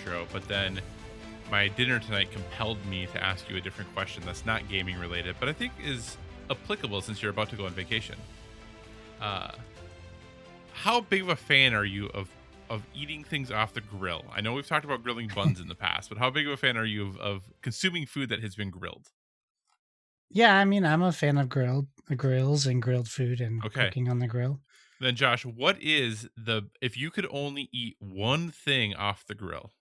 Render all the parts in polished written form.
intro, but then my dinner tonight compelled me to ask you a different question that's not gaming related, but I think is applicable since you're about to go on vacation. Uh, how big of a fan are you of eating things off the grill? I know we've talked about grilling buns in the past, but how big of a fan are you of consuming food that has been grilled? Yeah, I mean, I'm a fan of grills and grilled food and Okay. cooking on the grill. Then Josh, what is if you could only eat one thing off the grill,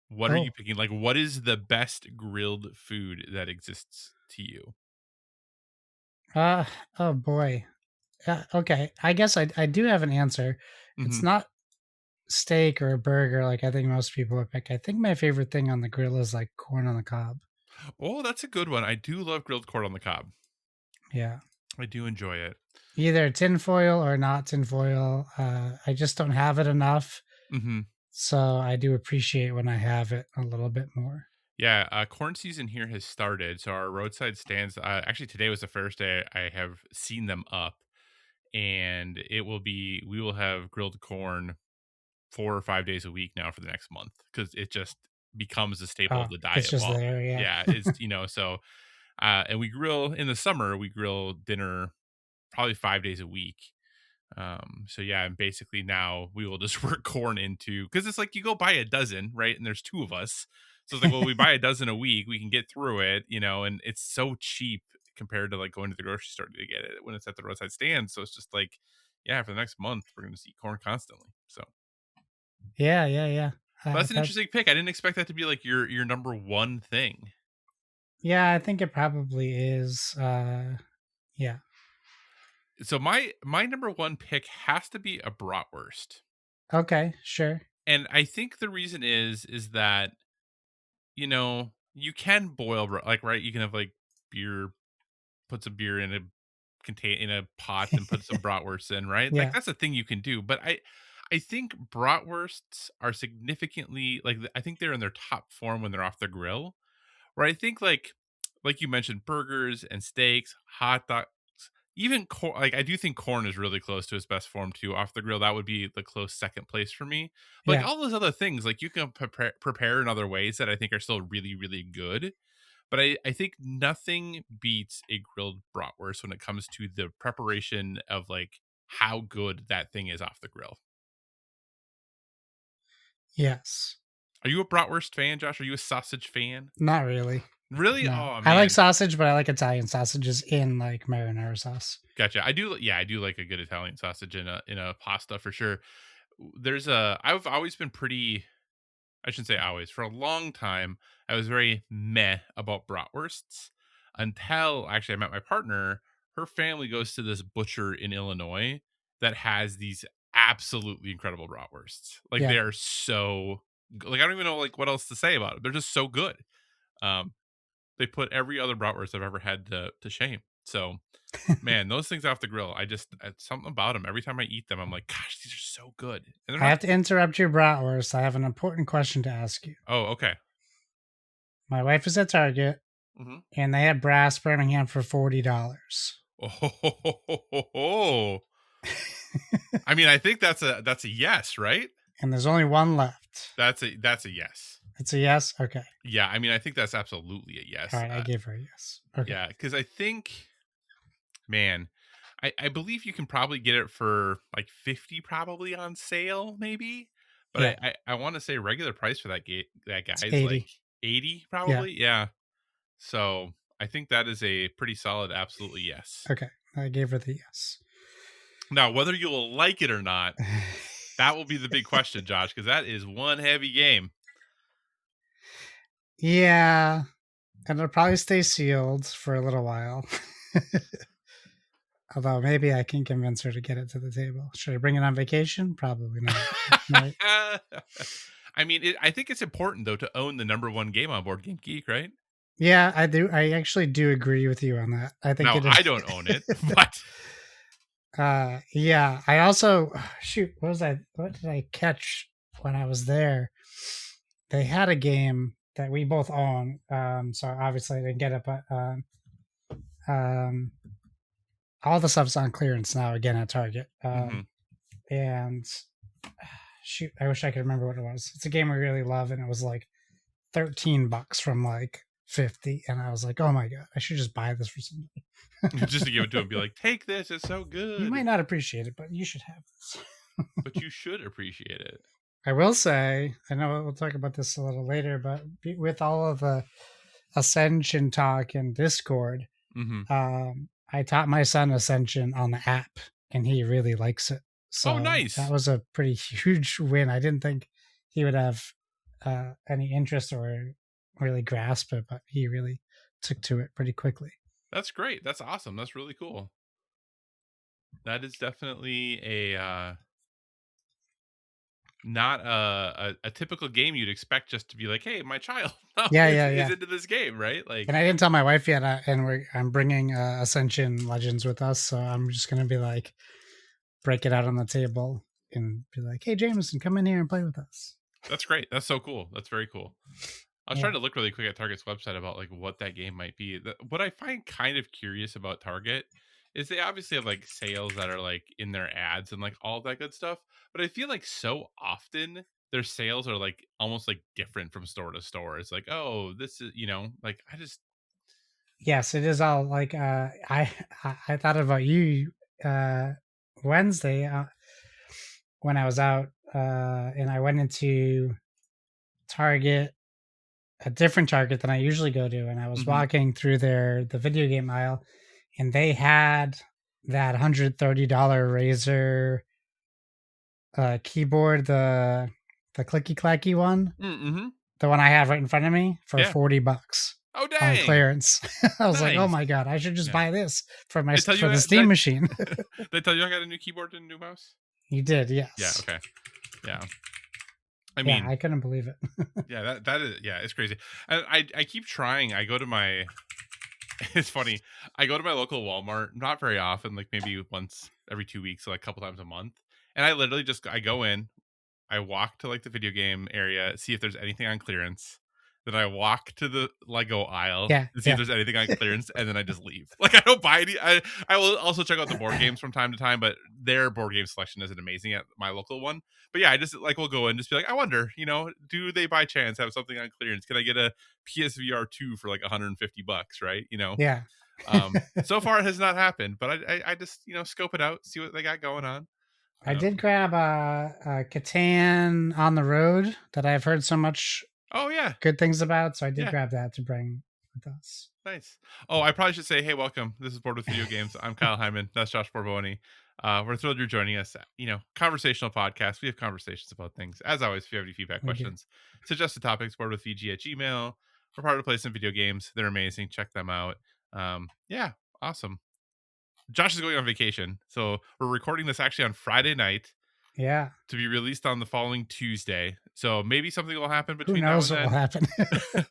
what are you Oh, picking? Like, what is the best grilled food that exists to you? uh, oh boy. Okay, I guess I do have an answer. It's Hmm. not steak or a burger like I think most people would pick. I think my favorite thing on the grill is like corn on the cob. Oh, that's a good one. I do love grilled corn on the cob. Yeah, I do enjoy it. either tinfoil or not tinfoil. I just don't have it enough, Hmm. so I do appreciate when I have it a little bit more. Yeah, corn season here has started. So our roadside stands. Actually, today was the first day I have seen them up, and we will have grilled corn 4 or 5 days a week now for the next month because it just becomes a staple Oh, of the it's diet. just Well, there. Yeah. yeah, it's so and we grill in the summer. We grill dinner probably 5 days a week. So yeah, and basically now we will just work corn into because it's like you go buy a dozen, right? And there's two of us. So it's like, well, we buy a dozen a week, we can get through it, and it's so cheap compared to like going to the grocery store to get it when it's at the roadside stand. So it's just like, yeah, for the next month, we're gonna eat corn constantly. So Yeah, yeah, yeah. that's an That interesting pick. I didn't expect that to be like your number one thing. Yeah, I think it probably is. Yeah. So my number one pick has to be a bratwurst. Okay, sure. And I think the reason is that you can boil like right. You can have like beer, put some beer in a pot and put some bratwursts in, right? Like Yeah. that's a thing you can do. But I think bratwursts are significantly like I think they're in their top form when they're off the grill. Where I think like you mentioned burgers and steaks, hot dogs, even corn. Like I do think corn is really close to its best form too. Off the grill, that would be the close second place for me. But like Yeah. all those other things, like you can prepare in other ways that I think are still really really good. But I think nothing beats a grilled bratwurst when it comes to the preparation of like how good that thing is off the grill. Yes. Are you a bratwurst fan, Josh? Are you a sausage fan? Not really. Really? No. Oh I like man, sausage, but I like Italian sausages in like marinara sauce. gotcha. I do. Yeah, I do like a good Italian sausage in a pasta for sure. I've always been pretty. I shouldn't say always. For a long time, I was very meh about bratwursts until actually I met my partner. Her family goes to this butcher in Illinois that has these absolutely incredible bratwursts. Like they Yeah. are like I don't even know like what else to say about it. They're just so good. Um, they put every other bratwurst I've ever had to shame. So man, those things off the grill, something about them. Every time I eat them, I'm like, gosh, these are so good, and they're I not. have to interrupt your bratwurst. I have an important question to ask you. Oh, okay. My wife is at Target Hmm. and they have brass Birmingham for $40. Oh, I mean, I think that's a yes, right? And there's only one left. That's a yes. It's a yes? Okay. Yeah, I mean, I think that's absolutely a All yes. right, I gave her a yes. Okay. Yeah, because I think, man, I believe you can probably get it for like 50 probably on sale, maybe. But Yeah. I want to say regular price for that guy It's is like 80. 80 Yeah. probably. Yeah. So I think that is a pretty solid, absolutely yes. Okay. I gave her the yes. Now, whether you'll like it or not, that will be the big question, Josh, because that is one heavy game. Yeah. And it'll probably stay sealed for a little while. Although maybe I can convince her to get it to the table. Should I bring it on vacation? Probably not. Right. I mean, I think it's important though to own the number one game on Board Game Geek, right? Yeah, I do. I actually do agree with you on that. I think Now, it I is. don't own it, but Yeah. I also shoot. What did I catch when I was there? They had a game that we both own. So obviously I didn't get it, but um, all the stuff's on clearance now again at Target. mhm. And shoot, I wish I could remember what it was. It's a game we really love, and it was like $13 from like 50, and I was like, oh my god, I should just buy this for somebody. Just to give it to him, be like, take this, it's so You might good. not appreciate it, but you should have this. But you should appreciate it. I will say, I know we'll talk about this a little later, but with all of the Ascension talk in Discord, Mm-hmm. I taught my son Ascension on the app, and he really likes it. Oh, So that nice. was a pretty huge win. I didn't think he would have any interest or really grasp it, but he really took to it pretty quickly. That's great. That's awesome. That's really cool. That is definitely a not a typical game you'd expect just to be like, hey, my child is into this game, right? Like, and I didn't tell my wife yet, I'm bringing Ascension Legends with us, so I'm just gonna be like, break it out on the table and be like, hey, Jameson, come in here and play with us. that's great. That's so cool. That's very cool. I was trying to look really quick at Target's website about like what that game might be. What I find kind of curious about Target is they obviously have like sales that are like in their ads and like all that good stuff. But I feel like so often their sales are like almost like different from store to store. It's like, oh, this is, like I just. Yes, it is all like I thought about you Wednesday when I was out and I went into Target, a different Target than I usually go to, and I was walking through the video game aisle, and they had that $130 Razer keyboard, the clicky clacky one, the one I have right in front of me for $40. Oh, dang. On clearance. I was like, oh my god, I should just buy this for the Steam machine. They tell you I got a new keyboard and a new mouse? You did, yes. Yeah, okay. Yeah. I mean, I couldn't believe it. Yeah, that is, yeah, it's crazy. I keep trying. I go to my it's funny. I go to my local Walmart, not very often, like maybe once every 2 weeks, like a couple times a month. And I literally I go in, I walk to like the video game area, see if there's anything on clearance. Then I walk to the Lego aisle to see if there's anything on clearance, and then I just leave. Like I don't buy any. I will also check out the board games from time to time, but their board game selection isn't amazing at my local one. But yeah, I just like will go in and just be like, I wonder, do they by chance have something on clearance? Can I get a PSVR 2 for like $150, right? Yeah. So far it has not happened, but I just scope it out, see what they got going on. I did grab a Catan on the road that I've heard so much good things about, so I did grab that to bring with us. Nice. Oh, I probably should say, hey, welcome. This is Board with Video Games. I'm Kyle Hyman. That's Josh Borboni. We're thrilled you're joining us. Conversational podcast. We have conversations about things. As always, if you have any feedback, questions, suggested topics, boardwithvg at Gmail. We're part of the Place in Video Games. They're amazing. Check them out. Yeah, awesome. Josh is going on vacation, so we're recording this actually on Friday night. Yeah. To be released on the following Tuesday. So maybe something will happen between now and then. Who knows what will happen?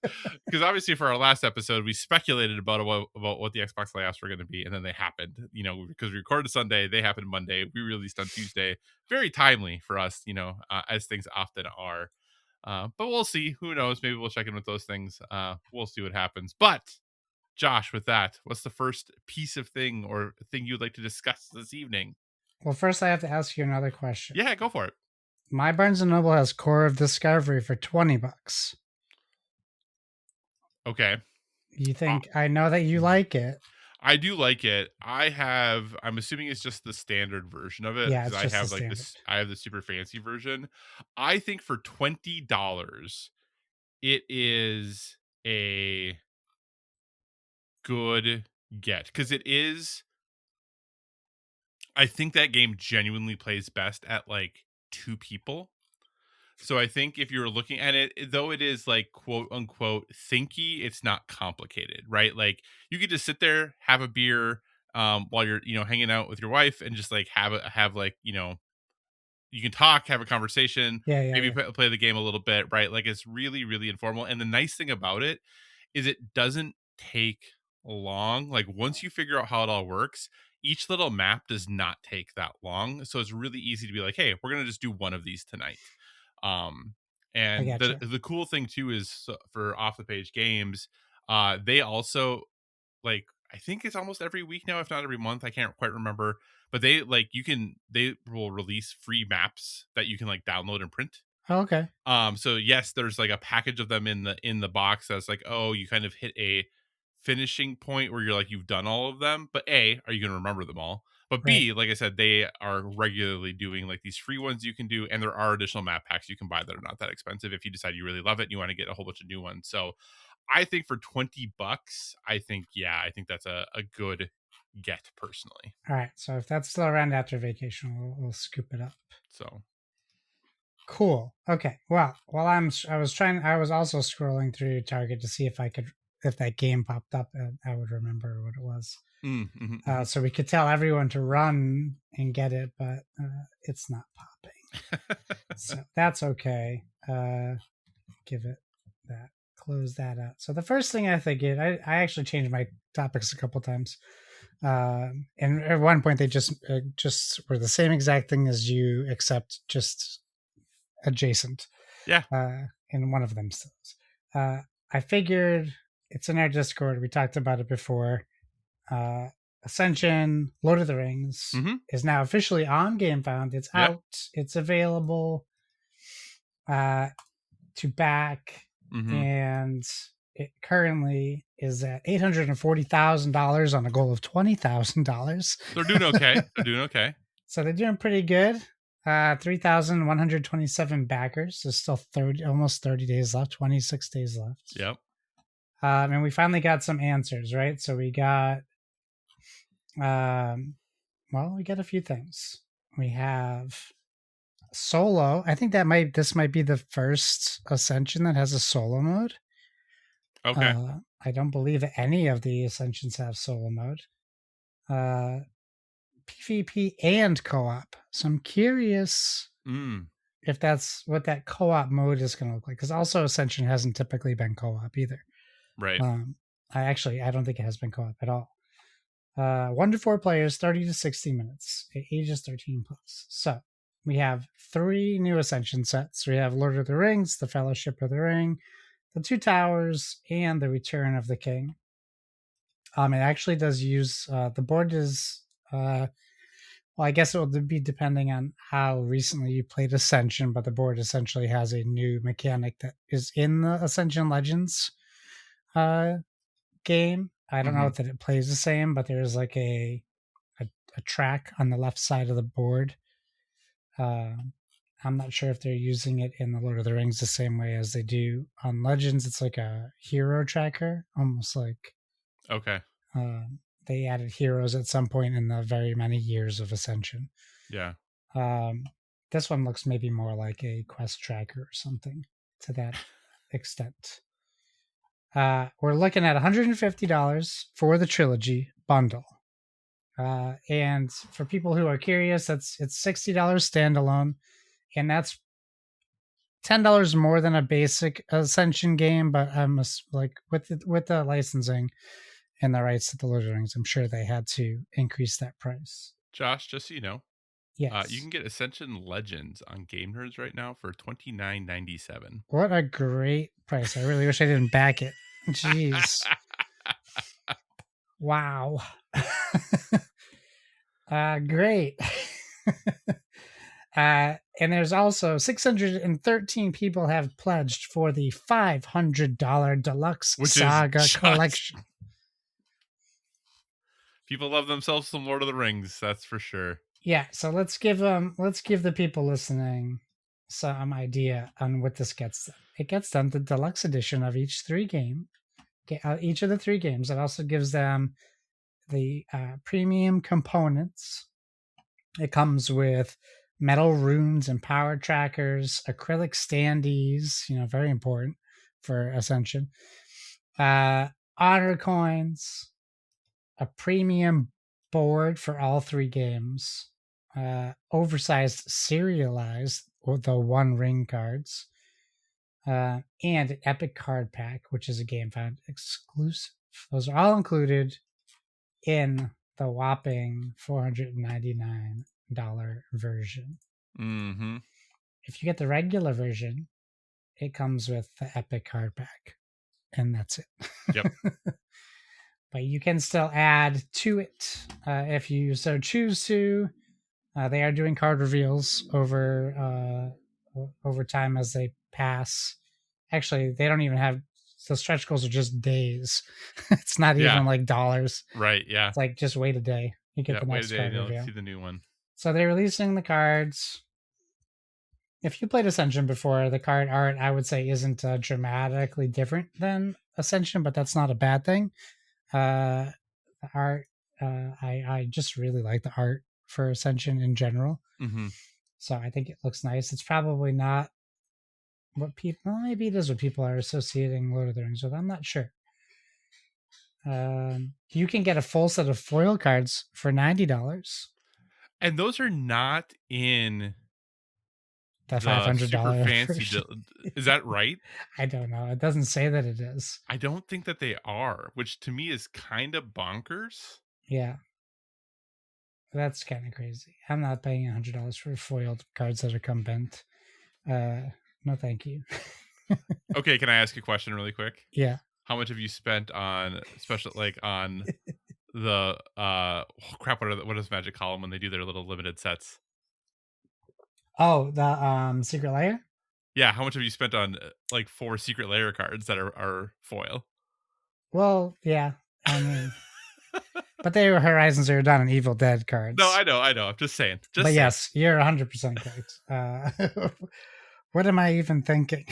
Because obviously for our last episode, we speculated about what the Xbox layoffs were going to be, and then they happened. Because we recorded Sunday, they happened Monday. We released on Tuesday. Very timely for us, as things often are. But we'll see. Who knows? Maybe we'll check in with those things. We'll see what happens. But Josh, with that, what's the first piece of thing or thing you'd like to discuss this evening? Well, first I have to ask you another question. Yeah, go for it. My Barnes & Noble has Core of Discovery for $20. Okay. You think I know that you like it? I do like it. I'm assuming it's just the standard version of it. Yeah, it's just I have the standard. I have the super fancy version. I think for $20, it is a good get because it is. I think that game genuinely plays best at like 2 people. So I think if you're looking at it, though it is like quote unquote thinky, it's not complicated, right? Like you could just sit there, have a beer, while you're, hanging out with your wife and just like have like, you can talk, have a conversation, maybe play the game a little bit, right? Like it's really, really informal. And the nice thing about it is it doesn't take long. Like once you figure out how it all works, each little map does not take that long. So it's really easy to be like, hey, we're going to just do one of these tonight. And the cool thing too is for off the page games, they also like I think it's almost every week now, if not every month. I can't quite remember, but they will release free maps that you can like download and print. Oh, okay. So yes, there's like a package of them in the box that's like, oh, you kind of hit a finishing point where you're like you've done all of them, but A, are you going to remember them all? But Right. B, like I said, they are regularly doing like these free ones you can do, and there are additional map packs you can buy that are not that expensive if you decide you really love it and you want to get a whole bunch of new ones. So I think for $20, I think that's a good get personally. All right. So if that's still around after vacation, we'll scoop it up. So Cool. Okay. Well, while I was also scrolling through Target to see if that game popped up, and I would remember what it was. So we could tell everyone to run and get it, but it's not popping. So that's okay. Give it that. Close that out. So the first thing I I actually changed my topics a couple times. And at one point they just were the same exact thing as you, except just adjacent. Yeah. In one of them still. I figured it's in our Discord. We talked about it before. Ascension, Lord of the Rings is now officially on Gamefound. It's out. It's available to back, and it currently is at $840,000 on a goal of $20,000. They're doing okay. So they're doing pretty good. 3,127 backers. There's still almost 30 days left, 26 days left. Yep. And we finally got some answers, right? So we got, we got a few things. We have solo. I think this might be the first Ascension that has a solo mode. Okay. I don't believe that any of the Ascensions have solo mode. PvP and co-op. So I'm curious if that's what that co-op mode is going to look like. Because also Ascension hasn't typically been co-op either. Right. I don't think it has been co-op at all. 1 to 4 players, 30 to 60 minutes, ages 13 plus. So we have 3 new Ascension sets. We have Lord of the Rings, the Fellowship of the Ring, the Two Towers, and the Return of the King. It actually does use the board is I guess it will be depending on how recently you played Ascension, but the board essentially has a new mechanic that is in the Ascension Legends game. I don't know that it plays the same, but there's like a track on the left side of the board. I'm not sure if they're using it in the Lord of the Rings the same way as they do on Legends. It's like a hero tracker, almost like okay. They added heroes at some point in the very many years of Ascension. Yeah. This one looks maybe more like a quest tracker or something to that extent. We're looking at $150 for the trilogy bundle. And for people who are curious, it's $60 standalone, and that's $10 more than a basic Ascension game. But I'm like with the licensing and the rights to the Lord of the Rings, I'm sure they had to increase that price. Josh, just so you know, yes, you can get Ascension Legends on Game Nerds right now for $29.97. What a great price! I really wish I didn't back it. Jeez. Wow. Great. And there's also 613 people have pledged for the $500 Deluxe Saga Collection. People love themselves some Lord of the Rings, that's for sure. Yeah, so let's give the people listening some idea on what this gets them. It gets them the deluxe edition of each of the 3 games. It also gives them the premium components. It comes with metal runes and power trackers, acrylic standees, very important for Ascension, honor coins, a premium board for all 3 games, oversized serialized the One Ring cards, and an epic card pack, which is a Gamefound exclusive. Those are all included in the whopping $499 version. If you get the regular version, it comes with the epic card pack, and that's it. Yep. but you can still add to it if you so choose to. They are doing card reveals over time as they pass. Actually, they don't even have the stretch goals are just days. It's not Yeah. even like dollars. Right. Yeah. It's like just wait a day. You get the Wait next a day card and you'll reveal. see the new one. So they're releasing the cards. If you played Ascension before, the card art I would say isn't dramatically different than Ascension, but that's not a bad thing. The art, I just really like the art for Ascension in general. Mm-hmm. So I think it looks nice. It's probably not what people, well, maybe it is what people are associating Lord of the Rings with. I'm not sure. You can get a full set of foil cards for $90. And those are not in The the super $500 fancy. version. Is that right? I don't know. It doesn't say that it is. I don't think that they are, which to me is kind of bonkers. Yeah. That's kind of crazy. I'm not paying $100 for foiled cards that are come bent. No, thank you. Okay, can I ask a question really quick? Yeah. How much have you spent on special, like on the crap? What does Magic call them when they do their little limited sets? Oh, the Secret Lair? Yeah, how much have you spent on like 4 Secret Lair cards that are foil? Well, yeah. I mean, but they were Horizon Zero Dawn and Evil Dead cards. No, I know. I'm just saying. But saying. Yes, you're 100% correct. What am I even thinking?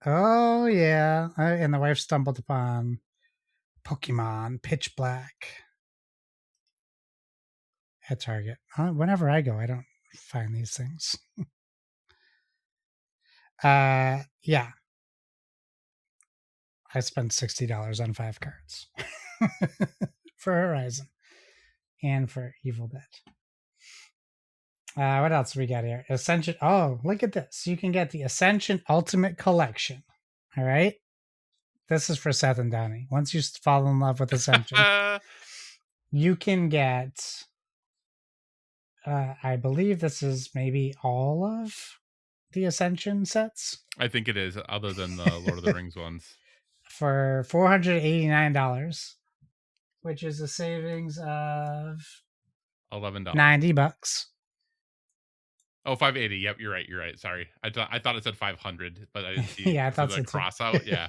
Oh, yeah. And the wife stumbled upon Pokemon Pitch Black at Target. Whenever I go, I don't find these things. Yeah. I spent $60 on 5 cards for Horizon and for Evil Dead. What else we got here? Ascension. Oh, look at this. You can get the Ascension Ultimate Collection. All right. This is for Seth and Donnie. Once you fall in love with Ascension, you can get, I believe this is maybe all of the Ascension sets. I think it is, other than the Lord of the Rings ones. For $489, which is a savings of $11. $90. Oh, 580. Yep, you're right. Sorry, I thought it said 500, but I didn't see. Yeah, I thought so the too. cross out. Yeah.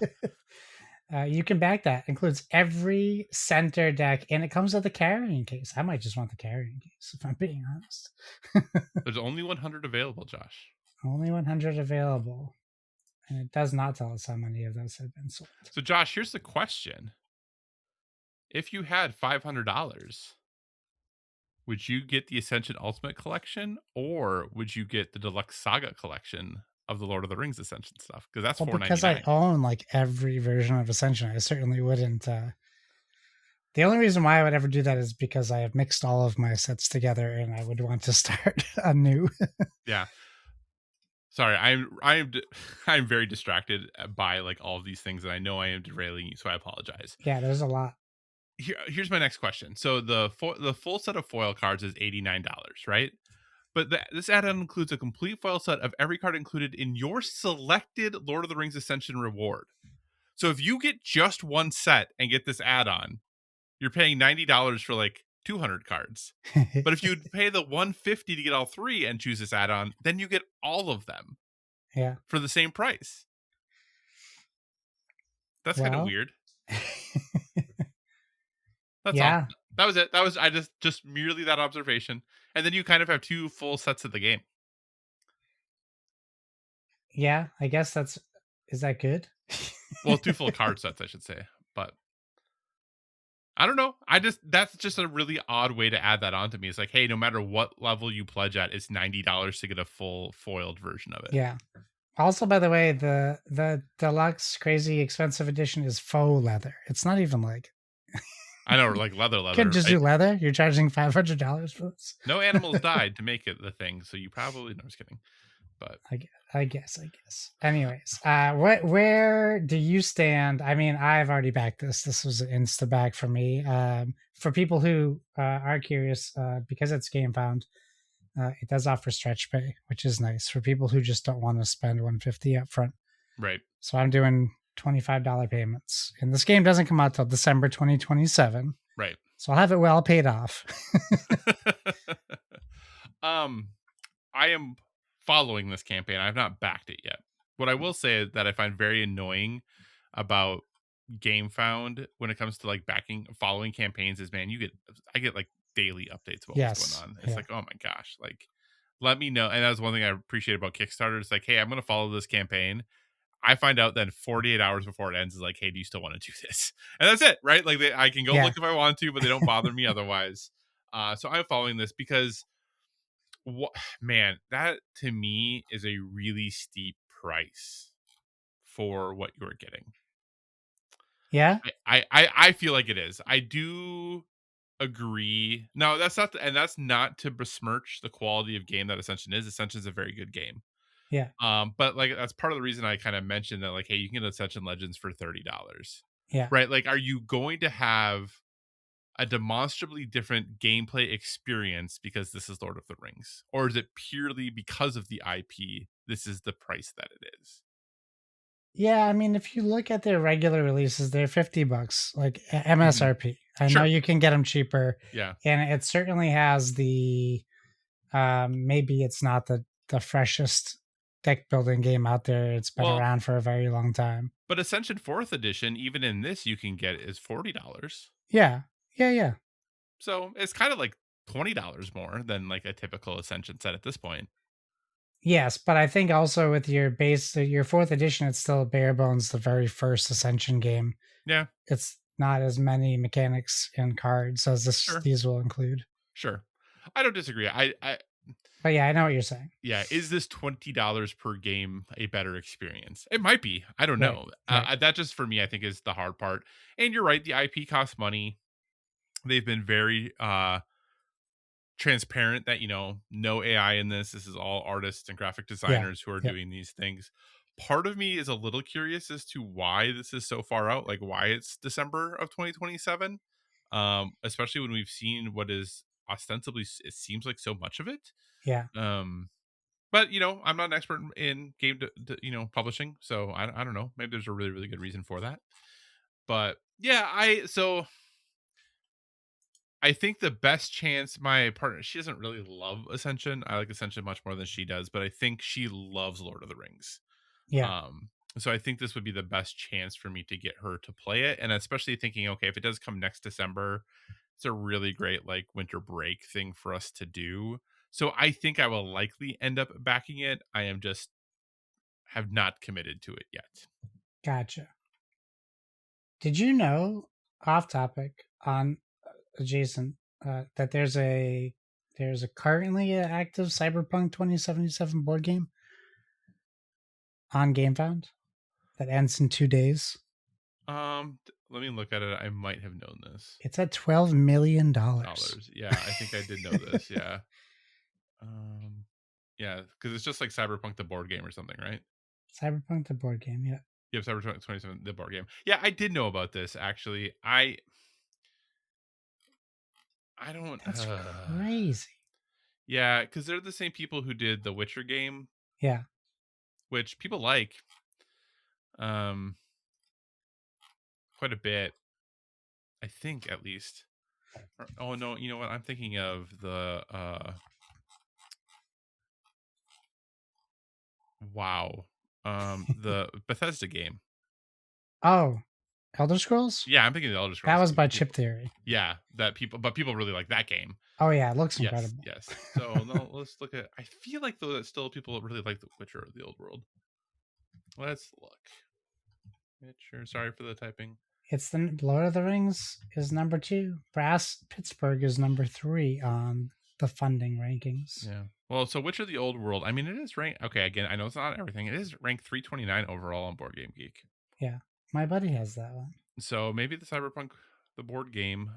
You can back that. Includes every center deck, and it comes with a carrying case. I might just want the carrying case, if I'm being honest. There's only 100 available, Josh. Only 100 available. And it does not tell us how many of those have been sold. So, Josh, here's the question. If you had $500, would you get the Ascension Ultimate Collection, or would you get the Deluxe Saga Collection of the Lord of the Rings Ascension stuff? Because that's $499. Because I own like every version of Ascension, I certainly wouldn't. The only reason why I would ever do that is because I have mixed all of my sets together, and I would want to start anew. Yeah. Sorry, I'm very distracted by like all of these things, and I know I am derailing you, so I apologize. Yeah, there's a lot. Here's my next question. So the full set of foil cards is $89, right? But this add-on includes a complete foil set of every card included in your selected Lord of the Rings Ascension reward. So if you get just one set and get this add-on, you're paying $90 for like 200 cards. But if you pay the $150 to get all 3 and choose this add-on, then you get all of them. Yeah. For the same price. That's kind of weird. That's all. That was it. That was just merely that observation. And then you kind of have 2 full sets of the game. Yeah, I guess is that good? Well, 2 full card sets, I should say. But I don't know. That's just a really odd way to add that on to me. It's like, hey, no matter what level you pledge at, it's $90 to get a full foiled version of it. Yeah. Also, by the way, the deluxe crazy expensive edition is faux leather. It's not even like I know, like leather. You can just do leather. You're charging $500 for this. No animals died to make it the thing, so you probably no, I'm just kidding. But I guess. Anyways, where do you stand? I mean, I've already backed this. This was an insta back for me. For people who are curious, because it's Gamefound, it does offer stretch pay, which is nice for people who just don't want to spend $150 up front. Right. So I'm doing $25 payments. And this game doesn't come out till December 2027. Right. So I'll have it well paid off. I am following this campaign. I've not backed it yet. What I will say is that I find very annoying about Gamefound when it comes to like backing following campaigns is, man, I get like daily updates about what's Yes. going on. It's Yeah. like, oh my gosh, like let me know. And that's one thing I appreciate about Kickstarter. It's like, hey, I'm gonna follow this campaign. I find out then 48 hours before it ends is like, hey, do you still want to do this? And that's it, right? Like I can go Yeah. look if I want to, but they don't bother me otherwise. So I'm following this because what, man, that to me is a really steep price for what you're getting. Yeah. I feel like it is. I do agree. No, that's not to besmirch the quality of game that Ascension is. Ascension is a very good game. Yeah. But like that's part of the reason I kind of mentioned that, like, hey, you can get Ascension Legends for $30. Yeah. Right? Like, are you going to have a demonstrably different gameplay experience because this is Lord of the Rings? Or is it purely because of the IP, this is the price that it is? Yeah, I mean, if you look at their regular releases, they're $50, like Mhm. MSRP. I know Sure. you can get them cheaper, Yeah. and it certainly has the maybe it's not the freshest deck building game out there. It's been Well, around for a very long time. but Ascension 4th edition, even in this, you can get is $40. Yeah, yeah, yeah. So it's kind of like $20 more than like a typical Ascension set at this point. Yes, but I think also with your base, your fourth edition, it's still bare bones the very first Ascension game. Yeah, It's not as many mechanics and cards as sure. these will include. Sure. I don't disagree. I But yeah, I know what you're saying. yeah, is this $20 per game a better experience? It might be. I don't Right, know. right. That just for me, I think is the hard part. And you're right. The IP costs money. They've been very transparent that, no AI in this. This is all artists and graphic Yeah, designers who are yeah, doing these things. Part of me is a little curious as to why this is so far out, like why it's December of 2027. Especially when we've seen what is ostensibly, it seems like so much of it. yeah. Um, but I'm not an expert in game, publishing, so I don't know. Maybe there's a really really good reason for that. But yeah, I think the best chance, my partner, she doesn't really love Ascension. I like Ascension much more than she does, but I think she loves Lord of the Rings. Yeah. Um, so I think this would be the best chance for me to get her to play it, and especially thinking, okay, if it does come next December, it's a really great like winter break thing for us to do. So I think I will likely end up backing it. I am just have not committed to it yet. Gotcha. Did you know, off topic, on adjacent, that there's a currently active Cyberpunk 2077 board game on Gamefound that ends in 2 days? Let me look at it. I might have known this. It's at $12 million. Yeah, I think I did know this. Yeah. Um, yeah, because it's just like Cyberpunk the board game or something, right? Cyberpunk the board game, yeah. Yep, Cyberpunk 27 the board game. Yeah, I did know about this actually. I don't. That's crazy. Yeah, because they're the same people who did the Witcher game, Yeah. which people like um quite a bit. I think at least. Oh no, you know what? I'm thinking of the wow. The Bethesda game. Oh, Elder Scrolls? Yeah, I'm thinking of the Elder That Scrolls was game. by Chip Theory. Yeah, that people really like that game. Oh yeah, it looks Yes, incredible. yes. So no, let's look at. I feel like though that still people really like The Witcher or the Old World. Let's look. Witcher. Sorry for the typing. It's the Lord of the Rings is number 2. Brass Pittsburgh is number 3 on the funding rankings. Yeah. Well, so Witcher the Old World. I mean, it is ranked. Okay, again, I know it's not everything. It is ranked 329 overall on Board Game Geek. Yeah, my buddy has that one. So maybe the Cyberpunk, the board game,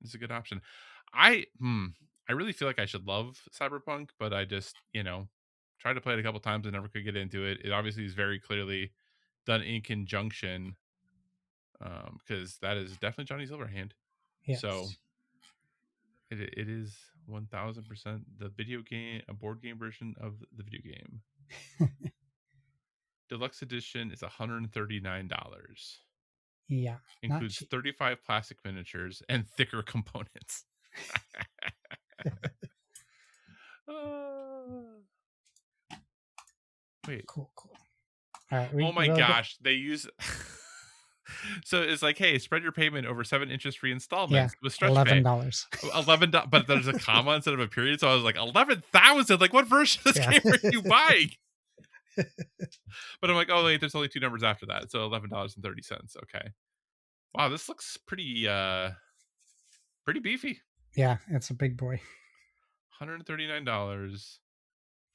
is a good option. I really feel like I should love Cyberpunk, but I just tried to play it a couple times and never could get into it. It obviously is very clearly done in conjunction, because that is definitely Johnny Silverhand. So Yes. it is 1000% the video game, a board game version of the video game. Deluxe edition is $139. Yeah, not Includes cheap. 35 plastic miniatures and thicker components. Uh, wait. Cool. All right, Oh my we'll get. gosh. They use. So it's like, hey, spread your payment over 7 interest-free Yeah, installments with stretch pay. $11. But there's a comma instead of a period. So I was like, 11,000. Like, what version of this Yeah. game are you buying? But I'm like, oh wait, there's only 2 numbers after that. So $11.30. Okay. Wow, this looks pretty beefy. Yeah, it's a big boy. $139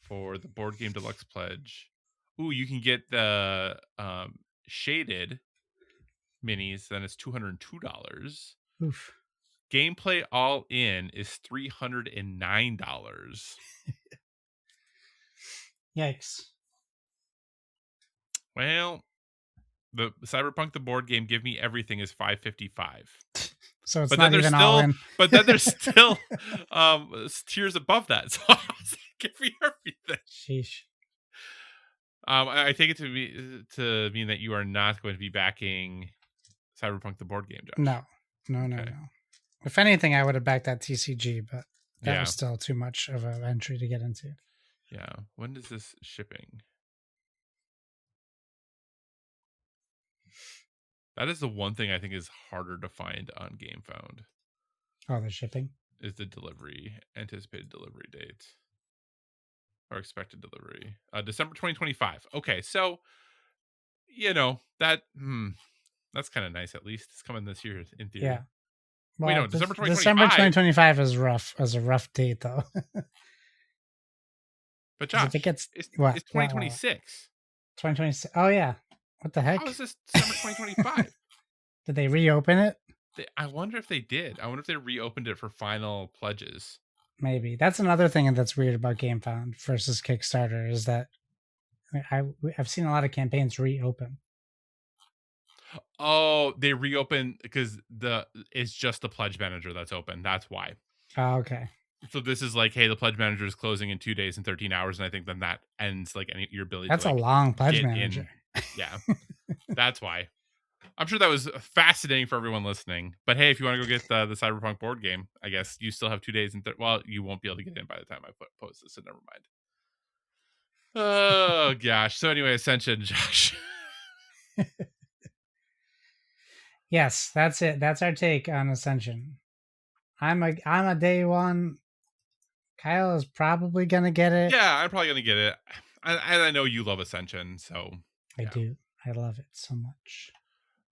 for the board game deluxe pledge. Ooh, you can get the shaded minis, then it's $202. Oof. Gameplay all in is $309. Yikes. Well, the Cyberpunk the board game Give Me Everything is $555. So it's But not then there's even all still in. but then there's still tiers above that. So I was like, Give Me Everything. Sheesh. I take it to mean that you are not going to be backing Cyberpunk the board game, Josh. No. Okay. If anything, I would have backed that TCG, but that Yeah. was still too much of an entry to get into. Yeah. When is this shipping? That is the one thing I think is harder to find on Gamefound. Oh, the shipping? Is the anticipated delivery date. Or expected delivery. December 2025. Okay, so that's kind of nice at least. It's coming this year in theory. Yeah. Well, Wait, no, December 2025. December 2025 is rough. As a rough date, though. But Josh, if it gets it's what? 2026. 2026. Oh yeah. What the heck? How is this December 2025? Did they reopen it? I wonder if they did. I wonder if they reopened it for final pledges. Maybe. That's another thing that's weird about Gamefound versus Kickstarter is that I've seen a lot of campaigns reopen. Oh, they reopen because it's just the pledge manager that's open. That's why. Oh, okay. So this is like, hey, the pledge manager is closing in 2 days and 13 hours, and I think then that ends like your ability. That's to, like, a long pledge manager. Yeah, that's why. I'm sure that was fascinating for everyone listening. But hey, if you want to go get the Cyberpunk board game, I guess you still have 2 days and well, you won't be able to get in by the time I post this, so never mind. Oh gosh. So anyway, Ascension, Josh. Yes, that's it. That's our take on Ascension. I'm a day one. Kyle is probably gonna get it. Yeah, I'm probably gonna get it. I know you love Ascension, so I do. I love it so much.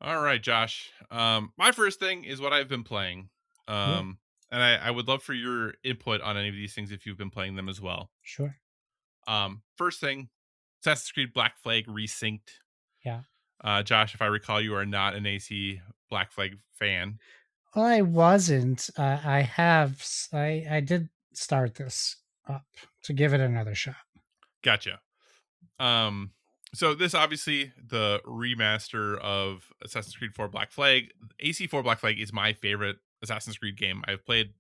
All right, Josh. My first thing is what I've been playing. And I would love for your input on any of these things if you've been playing them as well. Sure. First thing, Assassin's Creed Black Flag Resynced. Yeah. Josh, if I recall, you are not an AC Black Flag fan. Well, I wasn't. I did start this up to give it another shot. Gotcha. So this obviously the remaster of Assassin's Creed 4 Black Flag. AC4 Black Flag is my favorite Assassin's Creed game. I've played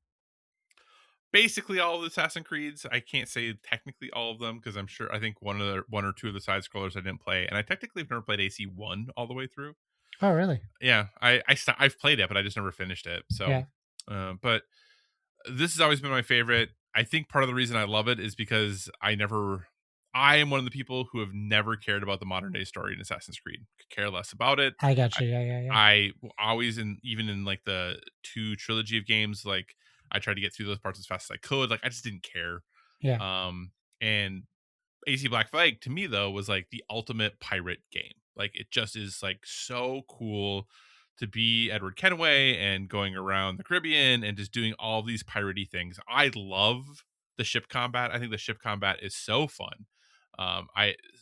basically all of the Assassin's Creeds. I can't say technically all of them because I think one or two of the side scrollers I didn't play, and I technically have never played AC1 all the way through. Oh, really? Yeah, I've played it, but I just never finished it. So, yeah. But this has always been my favorite. I think part of the reason I love it is because I am one of the people who have never cared about the modern day story in Assassin's Creed. Could care less about it. I got you. Yeah. I always even in like the 2 trilogy of games, like I tried to get through those parts as fast as I could. Like I just didn't care. Yeah. And AC Black Flag to me though was like the ultimate pirate game. Like it just is like so cool to be Edward Kenway and going around the Caribbean and just doing all these piratey things. I love the ship combat. I think the ship combat is so fun.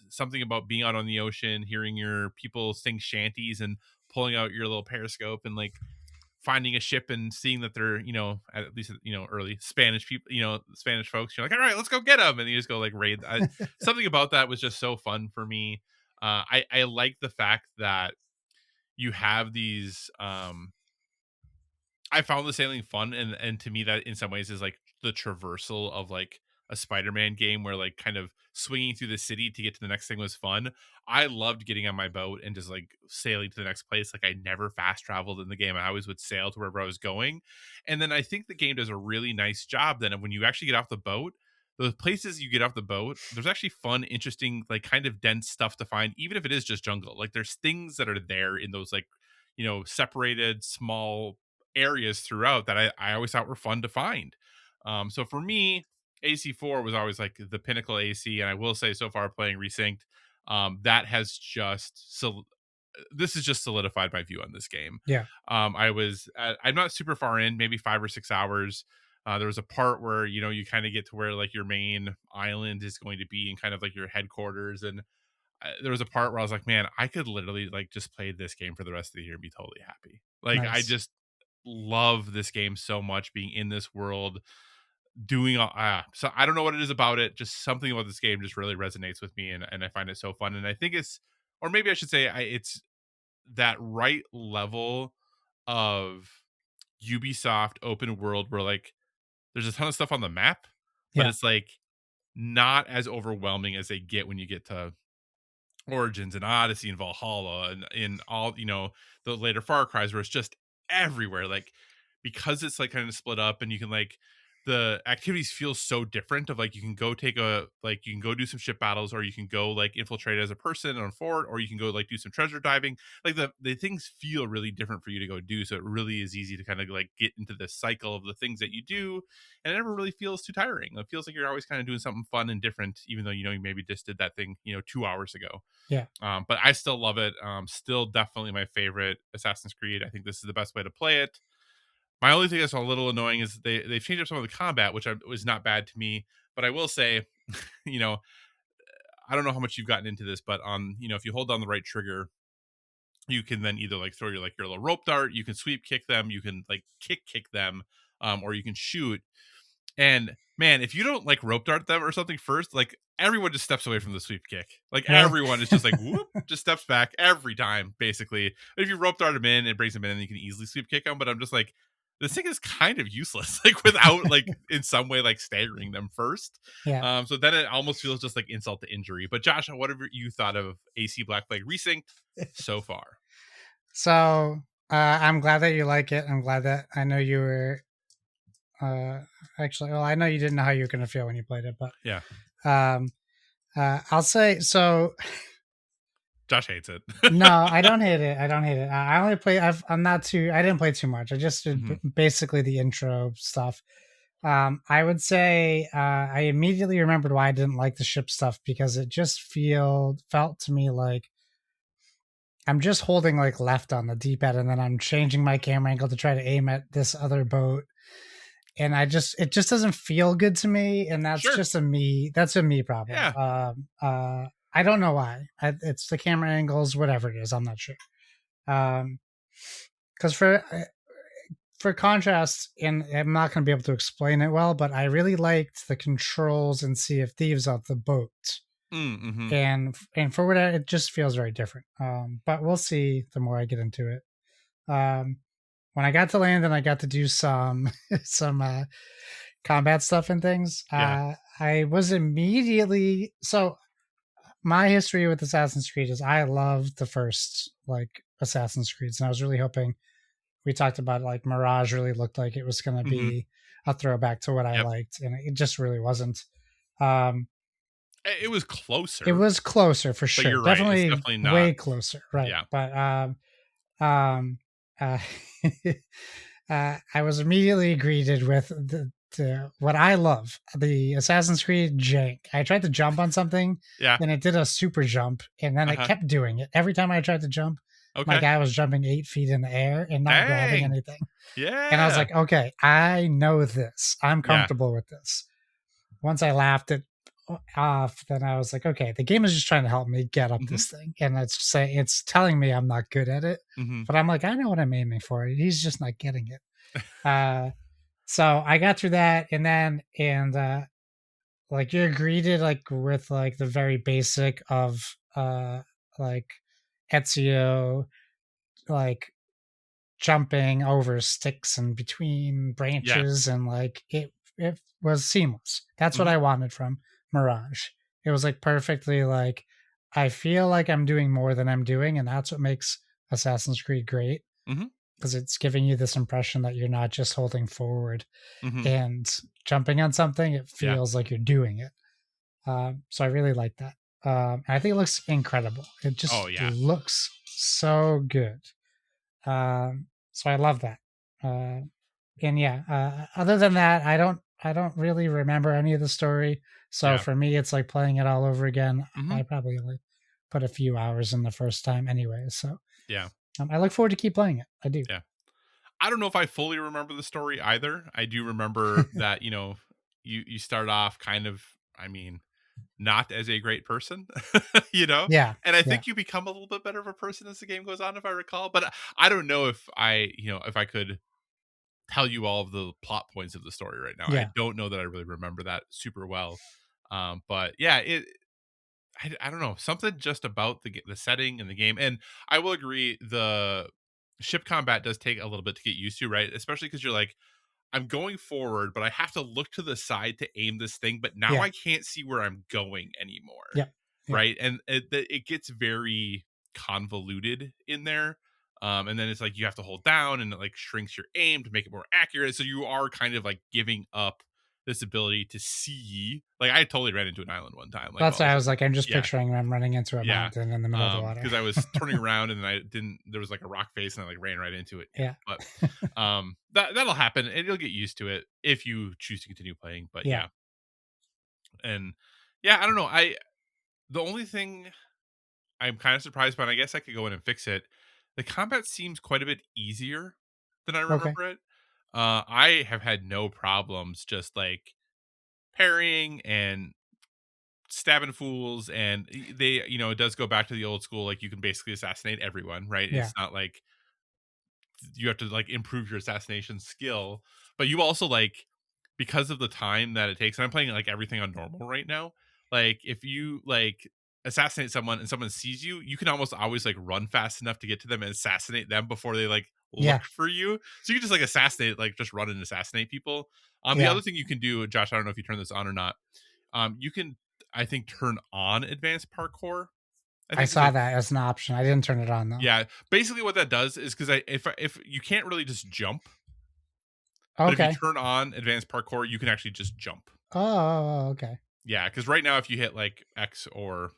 Something about being out on the ocean, hearing your people sing shanties and pulling out your little periscope and like finding a ship and seeing that they're, at least, early Spanish people, Spanish folks. You're like, all right, let's go get them. And you just go like raid. Something about that was just so fun for me. I like the fact that you have these, I found the sailing fun. And to me that in some ways is like the traversal of like a Spider-Man game where like kind of swinging through the city to get to the next thing was fun. I loved getting on my boat and just like sailing to the next place. Like I never fast traveled in the game. I always would sail to wherever I was going. And then I think the game does a really nice job then of when you actually get off the boat, the places you get off the boat, there's actually fun, interesting, like kind of dense stuff to find, even if it is just jungle. Like there's things that are there in those like, separated small areas throughout that I always thought were fun to find. So for me, AC4 was always like the pinnacle AC. And I will say so far playing Resynced, that has just so this is just solidified my view on this game. Yeah. I'm not super far in, maybe 5 or 6 hours. There was a part where you kind of get to where like your main island is going to be and kind of like your headquarters, and there was a part where I was like, man, I could literally like just play this game for the rest of the year and be totally happy. Like I Nice. just love this game so much, being in this world, doing so I don't know what it is about it, just something about this game just really resonates with me, and I find it so fun. And I think it's, or maybe I should say, it's that right level of Ubisoft open world where like there's a ton of stuff on the map, but Yeah. it's like not as overwhelming as they get when you get to Origins and Odyssey and Valhalla and in all, the later Far Cries, where it's just everywhere. Like because it's like kind of split up, and you can like the activities feel so different. Of like you can go you can go do some ship battles, or you can go like infiltrate as a person on a fort, or you can go like do some treasure diving. Like the things feel really different for you to go do. So it really is easy to kind of like get into this cycle of the things that you do, and it never really feels too tiring. It feels like you're always kind of doing something fun and different, even though you maybe just did that thing 2 hours ago. Yeah. But I still love it. Still definitely my favorite Assassin's Creed. I think this is the best way to play it. My only thing that's a little annoying is they've changed up some of the combat, which was not bad to me. But I will say, you know, I don't know how much you've gotten into this, but if you hold down the right trigger, you can then either like throw your little rope dart, you can sweep kick them, you can like kick them, or you can shoot. And man, if you don't like rope dart them or something first, like everyone just steps away from the sweep kick. Like Really? everyone is just like whoop, just steps back every time, basically. But if you rope dart them in, it brings them in, and you can easily sweep kick them. But I'm just like, this thing is kind of useless, like without like in some way like staggering them first. Yeah. So then it almost feels just like insult to injury. But Josh, what have you thought of AC Black Flag Resynced so far? So I'm glad that you like it. I'm glad that I know you were uh actually, well, I know you didn't know how you were going to feel when you played it, but Yeah, um I'll say so. Josh hates it. No, I don't hate it. I don't hate it. I only play. I'm not too. I didn't play too much. I just did Mhm. basically the intro stuff. I would say I immediately remembered why I didn't like the ship stuff, because it just felt to me like I'm just holding like left on the D-pad, and then I'm changing my camera angle to try to aim at this other boat, and it just doesn't feel good to me, and Sure. that's a me problem. Yeah. I don't know why. It's the camera angles, whatever it is. I'm not sure. Because for contrast, and I'm not going to be able to explain it well, but I really liked the controls in Sea of Thieves of the boat, Mm-hmm. and for whatever, it just feels very different. But we'll see the more I get into it. When I got to land and I got to do some some combat stuff and things, Yeah. I was immediately so. My history with Assassin's Creed is I loved the first like Assassin's Creeds, and I was really hoping, we talked about like Mirage really looked like it was going to Mm-hmm. be a throwback to what I Yep. liked, and it just really wasn't. Um, It was it closer, was closer for but sure, you're right. It's definitely definitely not. way closer, right? Yeah. But um, uh, I was immediately greeted with what I love, the Assassin's Creed jank. I tried to jump on something, Yeah. and it did a super jump, and then it Uh-huh. kept doing it every time I tried to jump. My Okay. guy was jumping 8 feet in the air and not grabbing Dang. anything. And I was Yeah. like, okay, I know this. I'm Yeah. comfortable with this. Once I laughed it off, then I was like, okay, the game is just trying to help me get up Mhm. this thing. And it's telling me I'm not good at it. Mhm. But I'm like, I know what I'm aiming for. He's just not getting it. So I got through that, and like you're greeted like with like the very basic of like Ezio, like jumping over sticks and between Yeah. branches, and like it was seamless. That's what Mhm. I wanted from Mirage. It was like perfectly like I feel like I'm doing more than I'm doing, and that's what makes Assassin's Creed great Hmm. because it's giving you this impression that you're not just holding forward Hmm. and jumping on something. It Yeah. feels like you're doing it. So I really like that. I think it looks incredible. It Oh just yeah. looks so good. So I love that. Uh, and yeah, other than that, I don't really remember any of the story. So Yeah. for me, it's like playing it all over again. Hmm. I probably only put a few hours in the first time anyway. So Yeah. I look forward to keep playing it. I do. Yeah. I don't know if I fully remember the story either. I do remember that, you start off kind of, I mean, not as a great person, you know? Yeah, And I yeah, think you become a little bit better of a person as the game goes on, if I recall. But I don't know if if I could tell you all of the plot points of the story right now. I yeah. don't know that I really remember that super well. But yeah, I don't know, something just about the setting and the game. And I will agree, the ship combat does take a little bit to get used to, right? Especially because you're like, I'm going forward, but I have to look to the side to aim this thing. But now Yeah. I can't see where I'm going anymore, Yep. Yep. right? And it gets very convoluted in there. And then it's like you have to hold down, and it like shrinks your aim to make it more accurate. So you are kind of like giving up this ability to see. Like I totally ran into an island one time. Like, That's well, I why I was was like, I'm just yeah, picturing I'm running into a yeah. mountain in the middle of the water. Because I was turning around and then I didn't. There was like a rock face, and I like ran right into it. Yeah, Yeah. but that'll happen, and you'll get used to it if you choose to continue playing. But Yeah. yeah, and yeah, I don't know. The only thing I'm kind of surprised by, and I guess I could go in and fix it. The combat seems quite a bit easier than I Okay. remember it. I have had no problems just like parrying and stabbing fools, and they, it does go back to the old school. Like you can basically assassinate everyone, right? Yeah. It's not like you have to like improve your assassination skill, but you also like, because of the time that it takes, and I'm playing like everything on normal right now. Like if you like assassinate someone and someone sees you, you can almost always like run fast enough to get to them and assassinate them before they like look Yeah. for you. So you can just like assassinate, like just run and assassinate people. The Yeah. other thing you can do, Josh, I don't know if you turn this on or not. You can, I think, turn on advanced parkour. I I think there's saw a that as an option. I didn't turn it on though. yeah. Basically, what that does is because if you can't really just jump, but if you Okay. turn on advanced parkour, you can actually just jump. Oh, okay. Yeah, because right now, if you hit like X or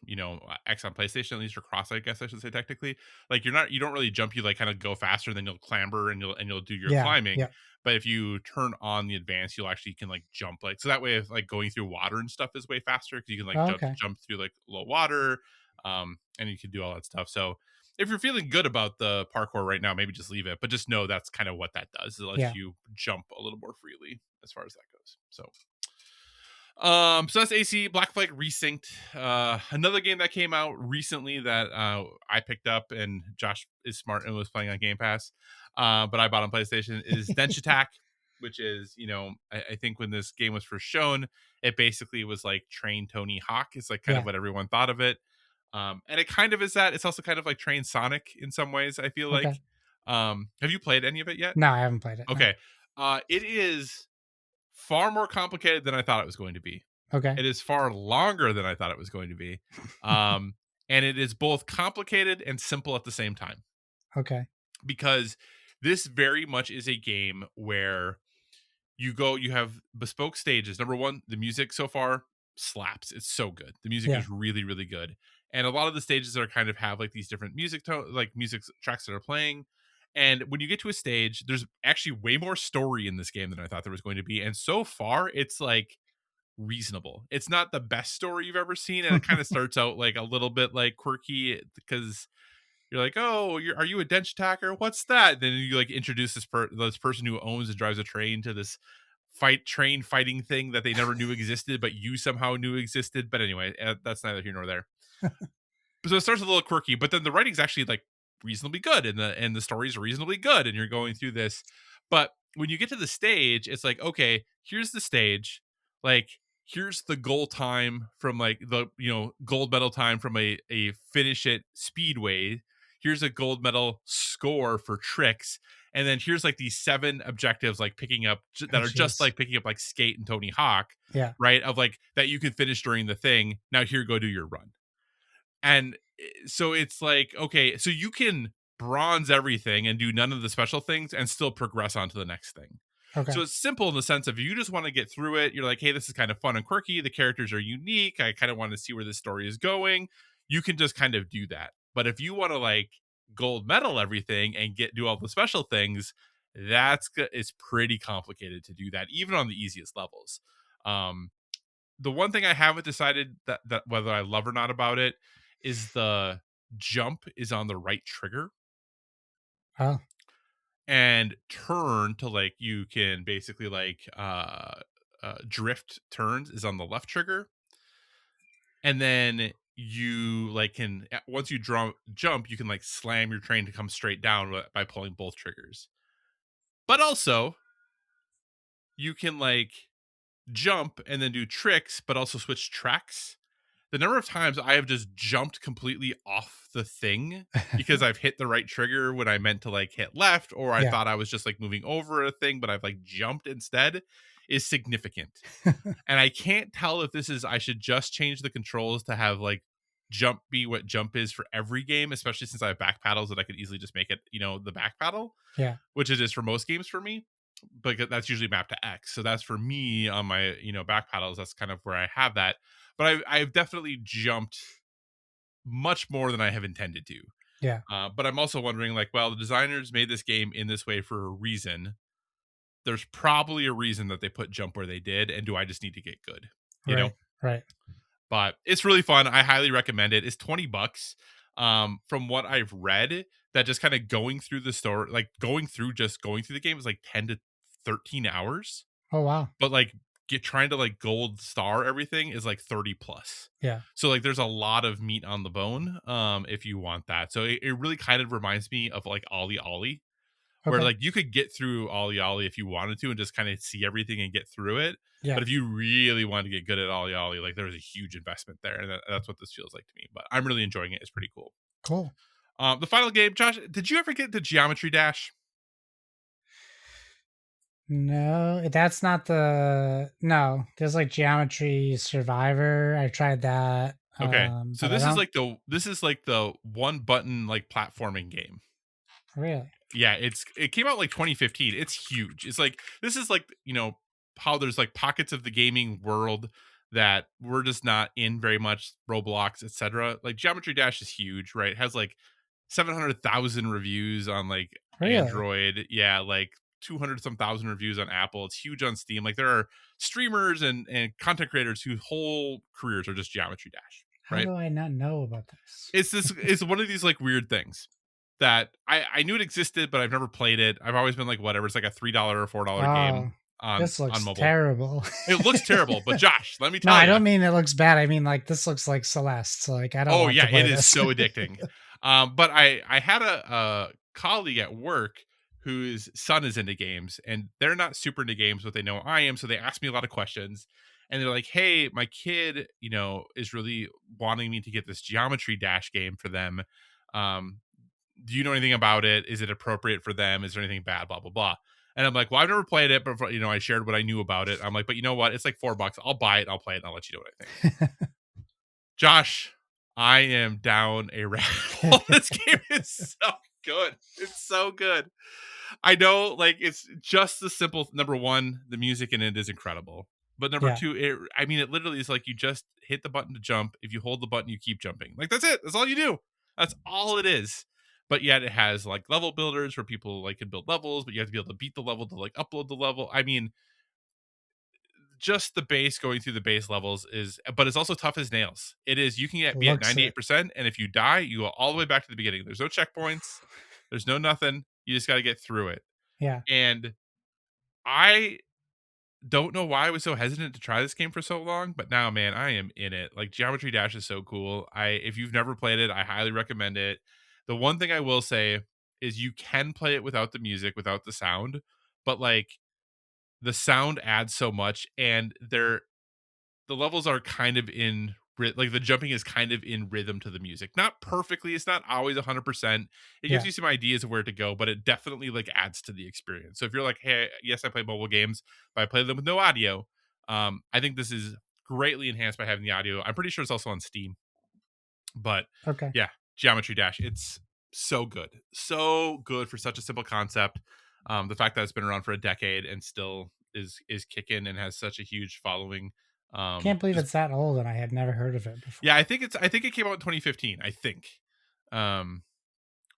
X on PlayStation, at least, or cross, I guess I should say technically, like you don't really jump. You like kind of go faster, then you'll clamber and you'll do your Yeah. climbing. Yeah. But if you turn on the advance, you'll actually can like jump, like, so that way, if like going through water and stuff is way faster because you can like Okay. jump through like low water, and you can do all that stuff. So if you're feeling good about the parkour right now, maybe just leave it. But just know that's kind of what that does. It lets Yeah. you jump a little more freely as far as that goes. So that's AC Black Flag Resynced. Another game that came out recently that I picked up, and Josh is smart and was playing on Game Pass. But I bought on PlayStation is Denshattack, which is, I think when this game was first shown, it basically was like Train Tony Hawk is like kind of Yeah. what everyone thought of it. And it kind of is that. It's also kind of like Train Sonic in some ways, I feel like. Okay. Have you played any of it yet? No, I haven't played it. No. Okay. It is far more complicated than I thought it was going to be. Okay. It is far longer than I thought it was going to be. Um, and it is both complicated and simple at the same time, Okay. because this very much is a game where you have bespoke stages. Number one, the music so far slaps. It's so good. The music Yeah. is really, really good. And a lot of the stages are kind of have like these different like music tracks that are playing. And when you get to a stage, there's actually way more story in this game than I thought there was going to be. And so far, it's like reasonable. It's not the best story you've ever seen, and it kind of starts out like a little bit like quirky because you're like, "Oh, are you a dense attacker? What's that?" Then you like introduce this person who owns and drives a train to this train fighting thing that they never knew existed, but you somehow knew existed. But anyway, that's neither here nor there. So it starts a little quirky, but then the writing's actually like reasonably good, and the story's reasonably good, and you're going through this. But when you get to the stage, it's like, okay, here's the stage, like here's the goal time from like the gold medal time from a finish it speedway. Here's a gold medal score for tricks, and then here's like these 7 objectives like picking up Oh, that are just jeez. like picking up like Skate and Tony Hawk, Yeah. right? Of like that you can finish during the thing. Now here, go do your run. And so it's like, okay, so you can bronze everything and do none of the special things and still progress on to the next thing. Okay. So it's simple in the sense of, if you just want to get through it, you're like, hey, this is kind of fun and quirky. The characters are unique. I kind of want to see where this story is going. You can just kind of do that. But if you want to like gold medal everything and do all the special things, it's pretty complicated to do that, even on the easiest levels. Um, the one thing I haven't decided that whether I love or not about it is the jump is on the right trigger, Oh, and turn to like you can basically like drift turns is on the left trigger, and then you like can once you jump you can like slam your train to come straight down by pulling both triggers. But also you can like jump and then do tricks but also switch tracks. The number of times I have just jumped completely off the thing because I've hit the right trigger when I meant to like hit left, or I yeah. thought I was just like moving over a thing, but I've like jumped instead, is significant. And I can't tell if this is, I should just change the controls to have like jump be what jump is for every game, especially since I have back paddles that I could easily just make it, the back paddle, Yeah. which it is for most games for me. But that's usually mapped to X. So that's for me on my, back paddles. That's kind of where I have that. But I've definitely jumped much more than I have intended to. Yeah. But I'm also wondering, like, well, the designers made this game in this way for a reason. There's probably a reason that they put jump where they did. And do I just need to get good? You know? Right. Right. But it's really fun. I highly recommend it. It's $20. From what I've read, that just kind of going through the store, like going through the game is like 10 to 13 hours. Oh, wow. But like trying to like gold star everything is like 30 plus. Yeah. So like there's a lot of meat on the bone if you want that. So it really kind of reminds me of like Ollie Ollie, where Okay. like you could get through Ollie Ollie if you wanted to and just kind of see everything and get through it. Yeah. But if you really want to get good at Ollie Ollie, like there's a huge investment there, and that's what this feels like to me. But I'm really enjoying it. It's pretty cool. Cool. The final game, Josh, did you ever get to Geometry Dash? No, that's not the. No, there's like Geometry Survivor. I tried that. Okay, so But I don't this is like the one button like platforming game. really. Yeah, it came out like 2015. It's huge. It's like, this is like, how there's like pockets of the gaming world that we're just not in very much, Roblox, etc. Like Geometry Dash is huge, right? It has like 700,000 reviews on like Really? Android. Yeah, like 200 some thousand reviews on Apple. It's huge on Steam. Like there are streamers and content creators whose whole careers are just Geometry Dash, How right? do I not know about this? It's one of these like weird things that I knew it existed, but I've never played it. I've always been like, whatever. It's like a $3 or $4 game Oh, on this on looks mobile. terrible. It looks terrible, but Josh, let me No, tell I you. don't mean it looks bad. I mean like this looks like Celeste. So like I don't Oh want yeah, to it play is this. so addicting. But I had a colleague at work whose son is into games, and they're not super into games, but they know I am, so they asked me a lot of questions. And they're like, "Hey, my kid, is really wanting me to get this Geometry Dash game for them. Um, do you know anything about it? Is it appropriate for them? Is there anything bad? Blah blah blah." And I'm like, "Well, I've never played it, but I shared what I knew about it." I'm like, "But you know what? It's like $4. I'll buy it. And I'll play it, and I'll let you know what I think." Josh, I am down a rabbit hole. This game is so good. It's so good. I know, like, it's just the simple. Number one, the music in it is incredible. But number Yeah. two, it literally is like you just hit the button to jump. If you hold the button, you keep jumping. Like, that's it. That's all you do. That's all it is. But yet it has like level builders where people like can build levels, but you have to be able to beat the level to like upload the level. I mean, just the base going through the base levels but it's also tough as nails. It is, you can be at Looks it. 98%, and if you die, you go all the way back to the beginning. There's no checkpoints, there's no nothing. You just got to get through it. Yeah. And I don't know why I was so hesitant to try this game for so long, but now, man, I am in it. Like, Geometry Dash is so cool. If you've never played it, I highly recommend it. The one thing I will say is you can play it without the music, without the sound, but like the sound adds so much, and the levels are kind of in like the jumping is kind of in rhythm to the music. Not perfectly, it's not always 100%. It gives Yeah. you some ideas of where to go, but it definitely like adds to the experience. So if you're like, hey, yes, I play mobile games, but I play them with no audio, I think this is greatly enhanced by having the audio. I'm pretty sure it's also on Steam. But Okay. yeah, Geometry Dash, it's so good. So good for such a simple concept. The fact that it's been around for a decade and still is kicking and has such a huge following. Can't believe Just it's that old and I had never heard of it before. yeah, I think it came out in 2015, I think. Um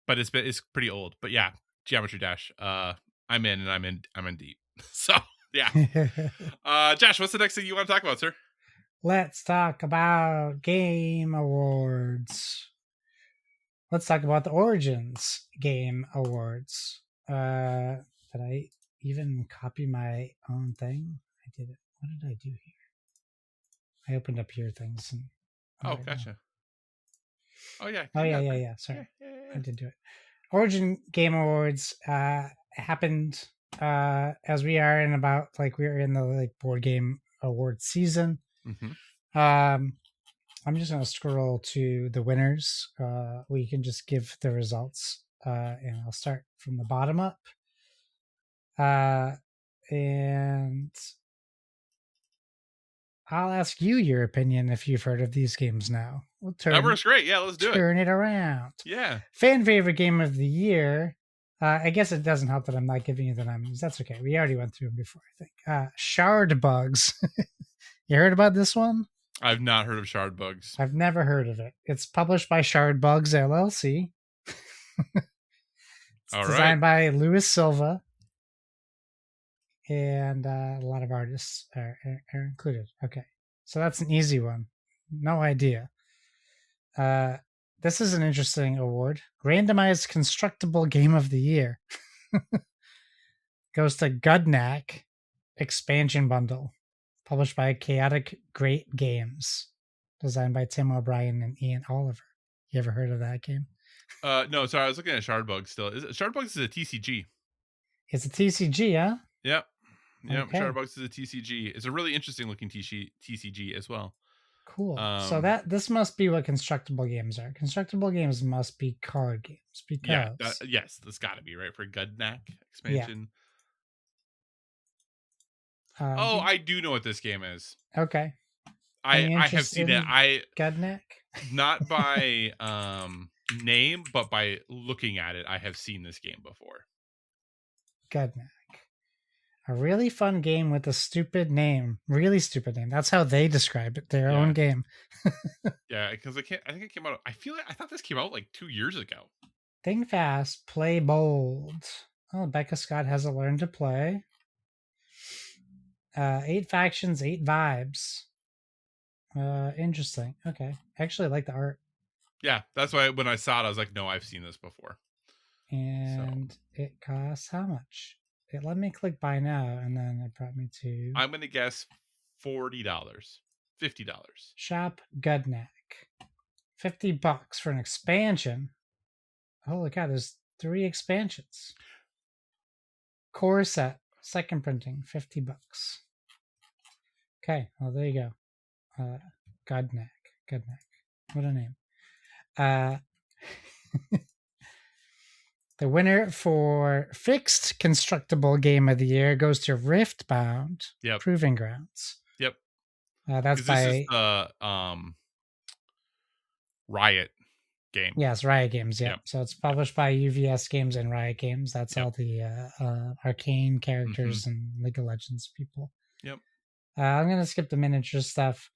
but it's pretty old. But yeah, Geometry Dash. I'm in and I'm in deep. So yeah. Josh, what's the next thing you want to talk about, sir? Let's talk about Game Awards. Let's talk about the Origins Game Awards. Did I even copy my own thing? I did it. What did I do here? I opened up your things. And, Oh, right, gotcha. Oh yeah. oh, You yeah, got yeah, it. yeah. Sorry. Yeah. I did do it. Origin Game Awards happened as we are in about like we're in the like board game award season. Mm-hmm. I'm just going to scroll to the winners. We can just give the results, and I'll start from the bottom up. And I'll ask you your opinion if you've heard of these games now. We'll That works great. Yeah, let's do it. turn it around. Yeah. Fan favorite game of the year. I guess it doesn't help that I'm not giving you the nominees. That's okay. We already went through them before, I think. Shard Bugs. You heard about this one? I've not heard of Shard Bugs. I've never heard of it. It's published by Shard Bugs LLC. It's All designed right. by Luis Silva. And a lot of artists are included. Okay. So that's an easy one. No idea. This is an interesting award. Randomized Constructible Game of the Year. Goes to Gudnak Expansion Bundle. Published by Chaotic Great Games. Designed by Tim O'Brien and Ian Oliver. You ever heard of that game? No, sorry, I was looking at Shard Bugs still. Shard Bugs is a TCG. It's a TCG, huh? Yep. Okay. Shard Bugs is a TCG. It's a really interesting looking TCG as well. Cool. So this must be what constructible games are. Constructible games must be card games because yes, that's got to be right for Gudnak expansion. Yeah. I do know what this game is. Okay. I have seen it. Gudnak? Not by name, but by looking at it, I have seen this game before. Gudnak. A really fun game with a stupid name. Really stupid name. That's how they describe it. Their own game. Yeah, because I think it came out. I thought this came out like 2 years ago. Think fast, play bold. Oh, Becca Scott has a learn to play. 8 factions, 8 vibes. Interesting. Okay. Actually, I like the art. Yeah, that's why when I saw it, I was like, no, I've seen this before. And it costs how much? It let me click buy now, and then it brought me to. I'm going to guess $40, $50. Shop Gudnak. $50 for an expansion. Holy cow, there's 3 expansions. Core set, second printing, $50. Okay, well, there you go. Gudnak. What a name. The winner for Fixed Constructible Game of the Year goes to Riftbound Proving Grounds. Yep. That's by... This is the Riot game. Yes, Riot Games, yep. So it's published by UVS Games and Riot Games. That's all the arcane characters and League of Legends people. Yep. I'm going to skip the miniature stuff.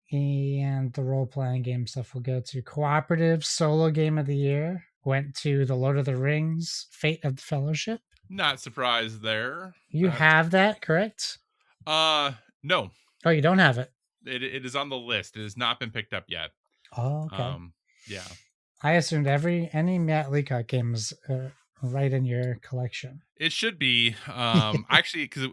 And the role-playing game stuff will go to Cooperative Solo Game of the Year. Went to The Lord of the Rings, Fate of the Fellowship. Not surprised there. You have that, correct? No. Oh, you don't have it? It is on the list. It has not been picked up yet. Oh, okay. Yeah. I assumed any Matt Leacock game is right in your collection. It should be. Actually, because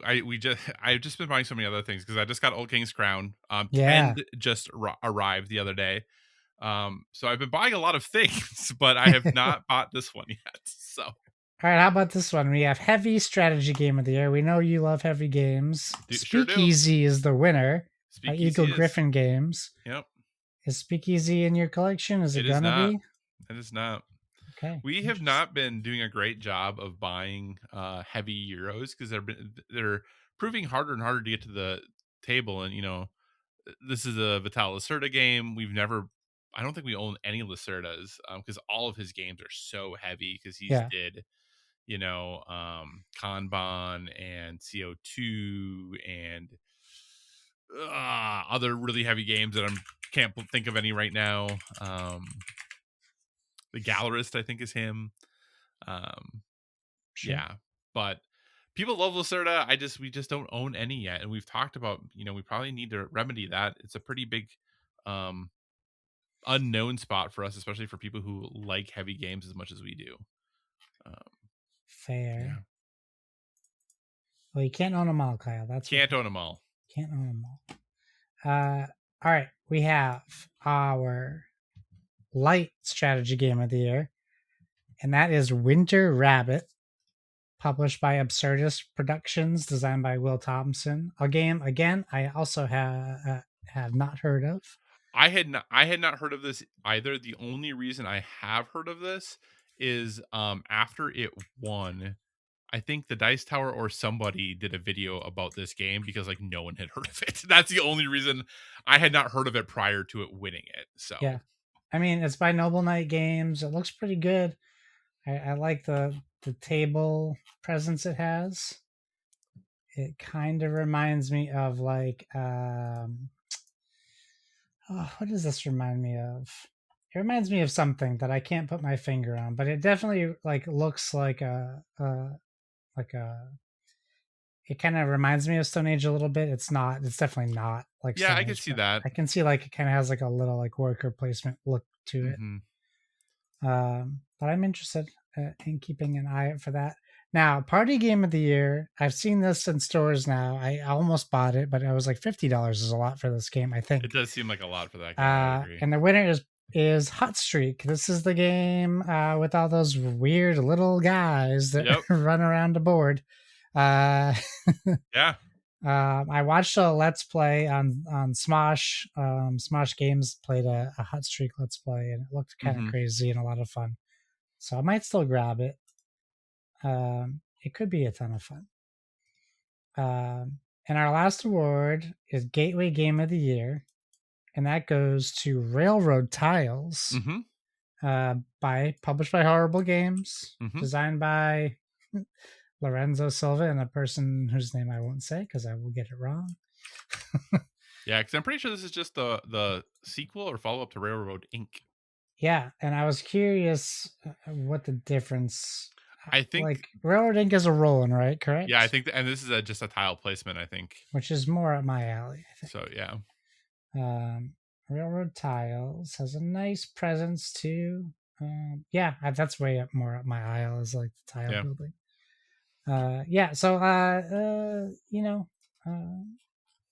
I've just been buying so many other things because I just got Old King's Crown. 10 just arrived the other day. So I've been buying a lot of things, but I have not bought this one yet. So. All right, how about this one? We have Heavy Strategy Game of the Year. We know you love heavy games. Speakeasy is the winner. by Eagle Speakeasy is. Griffin Games. Yep. Is Speakeasy in your collection? Is it It is gonna not. be? It is not. Okay, We have interesting. not been doing a great job of buying heavy Euros because they're proving harder and harder to get to the table. And this is a Vital Lacerda game. I don't think we own any Lacerdas because all of his games are so heavy because he's Yeah, did Kanban and CO2 and other really heavy games that I can't think of any right now. The Gallerist, I think, is him. Um, sure. yeah, but people love Lacerda. We just don't own any yet, and we've talked about we probably need to remedy that. It's a pretty big um, unknown spot for us, especially for people who like heavy games as much as we do. Um, yeah, Fair. Well, you can't own them all, Kyle. That's for can't sure. own them all. Can't own them all. All right. We have our light strategy game of the year, and that is Winter Rabbit, published by Absurdist Productions, designed by Will Thompson. A game again I also have not heard of. I had not heard of this either. The only reason I have heard of this is after it won, I think the Dice Tower or somebody did a video about this game because like no one had heard of it. That's the only reason I had not heard of it prior to it winning it. So Yeah, I mean it's by Noble Knight Games. It looks pretty good. I like the table presence it has. It kind of reminds me of like what does this remind me of? It reminds me of something that I can't put my finger on, but it definitely like looks like like a. It kind of reminds me of Stone Age a little bit. It's not. It's definitely not like yeah, Stone I could Age, see but that. I can see like it kind of has like a little like worker placement look to it. Hmm. But I'm interested in keeping an eye out for that. Now, party game of the year. I've seen this in stores now. I almost bought it, but I was like $50 is a lot for this game, I It think. does seem like a lot for that game. I would agree. And the winner is Hot Streak. This is the game with all those weird little guys that Yep. run around the board. Uh, Yeah. I watched a Let's Play on Smosh. Smosh Games played a Hot Streak Let's Play, and it looked kind of Hmm. crazy and a lot of fun. So I might still grab it. It could be a ton of fun. And our last award is Gateway Game of the Year, and that goes to Railroad Tiles, Hmm. published by Horrible Games, Hmm. designed by Lorenzo Silva and a person whose name I won't say because I will get it wrong. Yeah, because I'm pretty sure this is just the sequel or follow up to Railroad Inc. Yeah, and I was curious what the difference. I think. Like Railroad Ink is a rolling, right? Yeah, I Correct. think, and this is just a tile placement. I think Which is more up my alley, I think. so. Yeah. Railroad Tiles has a nice presence too. Yeah, that's way up more up my aisle is like the tile Yeah. building. Yeah, so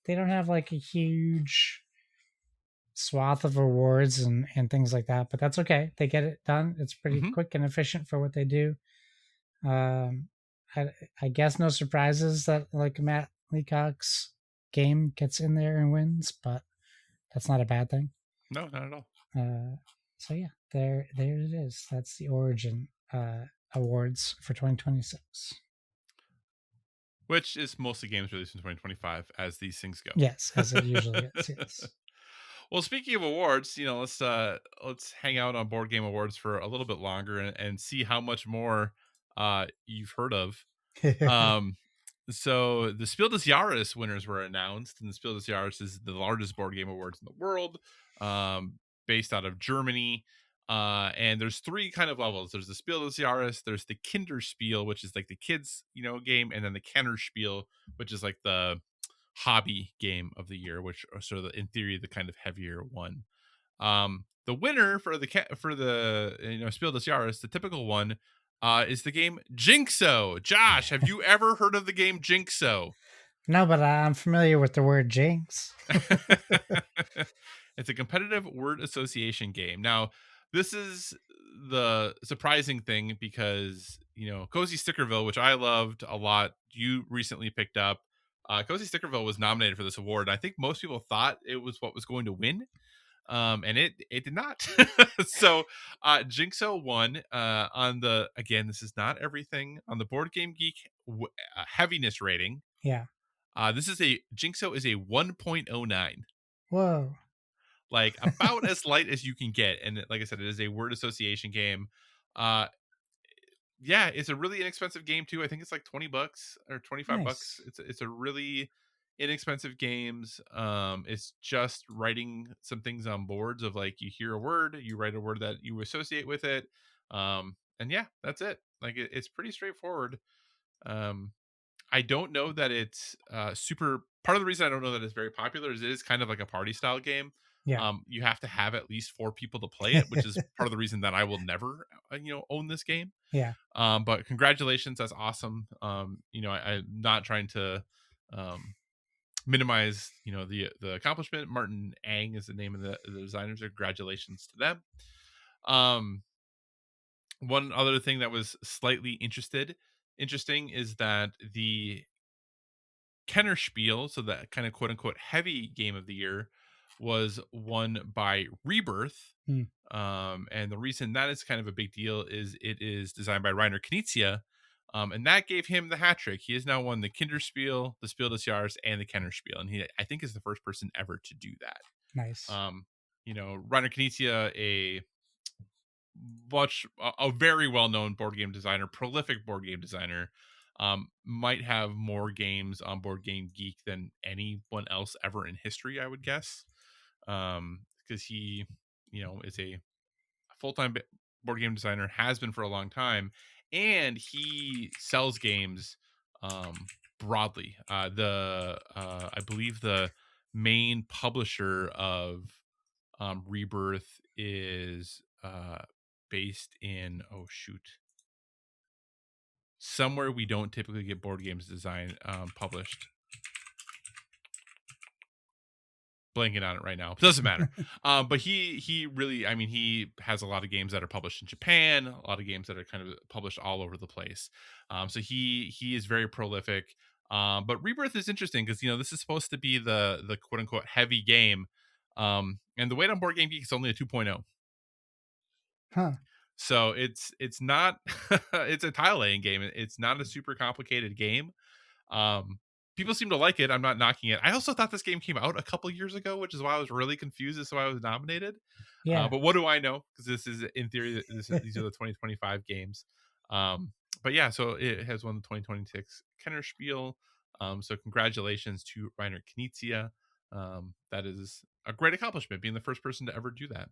they don't have like a huge swath of awards and things like that, but that's okay. They get it done. It's pretty Hmm. quick and efficient for what they do. Um, I, I guess no surprises that like Matt Leacock's game gets in there and wins, but that's not a bad thing. No, not at all. So yeah, there it is. That's the Origin awards for 2026. Which is mostly games released in 2025, as these things go. Yes, as it usually is. Yes. Well, speaking of awards, let's hang out on board game awards for a little bit longer and see how much more you've heard of. Um, so the Spiel des Jahres winners were announced, and the Spiel des Jahres is the largest board game awards in the world, based out of Germany. And there's three kind of levels. There's the Spiel des Jahres, there's the Kinderspiel, which is like the kids, game, and then the Kennerspiel, which is like the hobby game of the year, which are sort of in theory the kind of heavier one. The winner for the Spiel des Jahres, the typical one, is the game Jinxo. Josh, have you ever heard of the game Jinxo? No, but I'm familiar with the word jinx. It's a competitive word association game. Now, this is the surprising thing because, Cozy Stickerville, which I loved a lot, you recently picked up. Cozy Stickerville was nominated for this award. And I think most people thought it was what was going to win, and it did not. So Jinxo won on the, again, this is not everything, on the Board Game Geek heaviness rating. Yeah. This is a Jinxo is a 1.09, Whoa. like about as light as you can get. And like I said, it is a word association game. Uh, yeah, it's a really inexpensive game too. I think it's like $20 or $25. Nice. It's a really inexpensive games. It's just writing some things on boards of, like, you hear a word, you write a word that you associate with it. And yeah, that's it. Like it's pretty straightforward. Um, I don't know that it's super. Part of the reason I don't know that it's very popular is it is kind of like a party style game. Yeah. You have to have at least 4 people to play it, which is part of the reason that I will never, own this game. Yeah. But congratulations, that's awesome. I'm not trying to um, minimize, the accomplishment. Martin Ang is the name of the designers. Congratulations to them. One other thing that was slightly interesting is that the Kenner Spiel, so that kind of quote unquote heavy game of the year, was won by Rebirth. Hmm. And the reason that is kind of a big deal is it is designed by Reiner Knizia. And that gave him the hat trick. He has now won the Kinderspiel, the Spiel des Jahres, and the Kenner Spiel. And he, I think, is the first person ever to do that. Nice. Reiner Knizia, a very well-known board game designer, prolific board game designer, might have more games on Board Game Geek than anyone else ever in history, I would guess. Because he, is a full-time board game designer, has been for a long time, and he sells games broadly. I believe the main publisher of Rebirth is based in, oh shoot, somewhere we don't typically get board games designed published. Blanking on it right now. Doesn't matter. But he really, I mean, he has a lot of games that are published in Japan, a lot of games that are kind of published all over the place. So he is very prolific. But Rebirth is interesting because, this is supposed to be the quote unquote heavy game. And the weight on Board Game Geek is only a 2.0. Huh. So it's not it's a tile laying game. It's not a super complicated game. People seem to like it. I'm not knocking it. I also thought this game came out a couple years ago, which is why I was really confused as to why I was nominated. Yeah. But what do I know? Because this is, in theory, these are the 2025 games. But yeah, so it has won the 2026 Kenner Spiel. So congratulations to Reiner Knizia. That is a great accomplishment, being the first person to ever do that.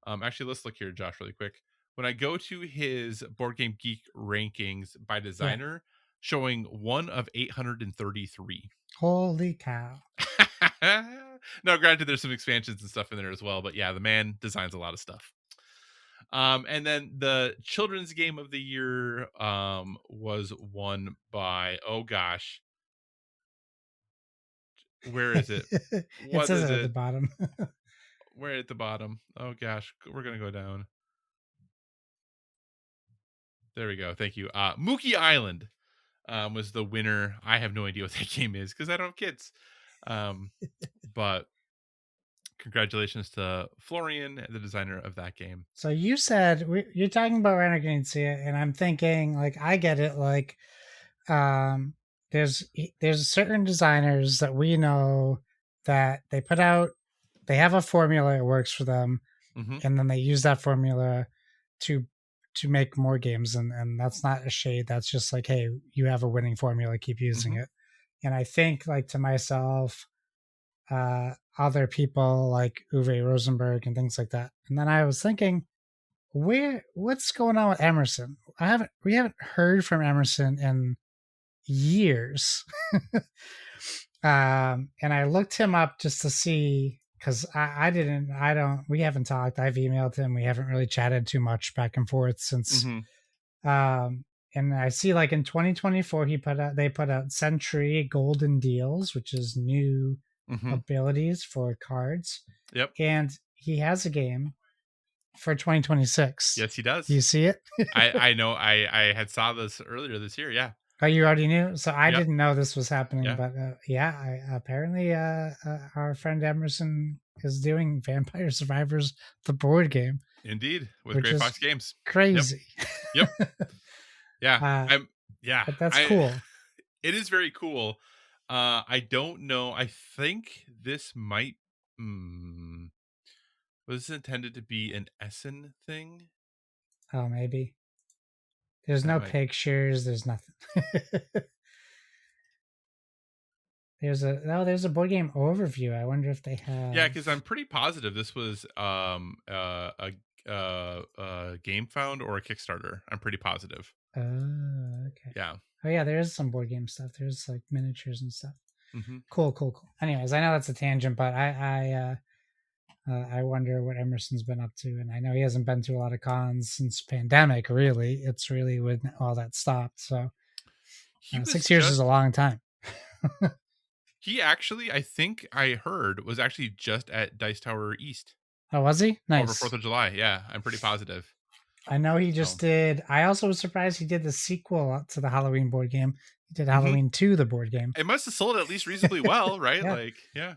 Actually, let's look here, Josh, really quick. When I go to his Board Game Geek rankings by Yeah. designer, showing 1 of 833. Holy cow. Now, granted, there's some expansions and stuff in there as well, but yeah, the man designs a lot of stuff. And then the children's game of the year was won by, oh gosh, where is it? It What says is it at the it? bottom. Where at the bottom? Oh gosh, we're gonna go down. There we go. Thank you. Mookie Island was the winner. I have no idea what that game is because I don't have kids. But congratulations to Florian, the designer of that game. So you said you're talking about Renegade, and I'm thinking, like, I get it. Like, um, there's certain designers that we know that they put out, they have a formula, it works for them, Mm-hmm. and then they use that formula to make more games, and that's not a shade. That's just like, hey, you have a winning formula, keep using Mm-hmm. it. And I think, like, to myself, other people like Uwe Rosenberg and things like that. And then I was thinking, what's going on with Emerson? We haven't heard from Emerson in years. And I looked him up just to see, because we haven't talked. I've emailed him. We haven't really chatted too much back and forth since. Mm-hmm. And I see, like, in 2024, they put out Century Golden Deals, which is new Mm-hmm. abilities for cards. Yep. And he has a game for 2026. Yes, he does. Do you see it? I know. I had saw this earlier this year. Yeah. Oh, you already knew? So I Yep. didn't know this was happening, Yeah. but yeah, apparently our friend Emerson is doing Vampire Survivors, the board game, Indeed, with which Gray is Fox Games. Yep. crazy. Yep. Yeah. uh, I'm. Yeah. but that's I. cool. It is very cool. I don't know. I think this might. Was this intended to be an Essen thing? Oh, maybe. There's That no might. pictures. There's nothing. There's a board game overview. I wonder if they Yeah, have. because I'm pretty positive this was a Gamefound or a Kickstarter. I'm pretty positive. Oh, okay. Yeah. Oh yeah, there is some board game stuff. There's like miniatures and stuff. Hmm. Cool, cool, cool. Anyways, I know that's a tangent, but I wonder what Emerson's been up to, and I know he hasn't been to a lot of cons since pandemic. Really, it's really when all that stopped. So He was 6 years is just a long time. he actually, I think I heard, was actually just at Dice Tower East Oh, was he? over Fourth Nice. of July. Yeah, I'm pretty positive. I know he just So, did. I also was surprised he did the sequel to the Halloween board game. He did hmm, Halloween 2, the board game. it must have sold at least reasonably well, right? Yeah, Like, yeah.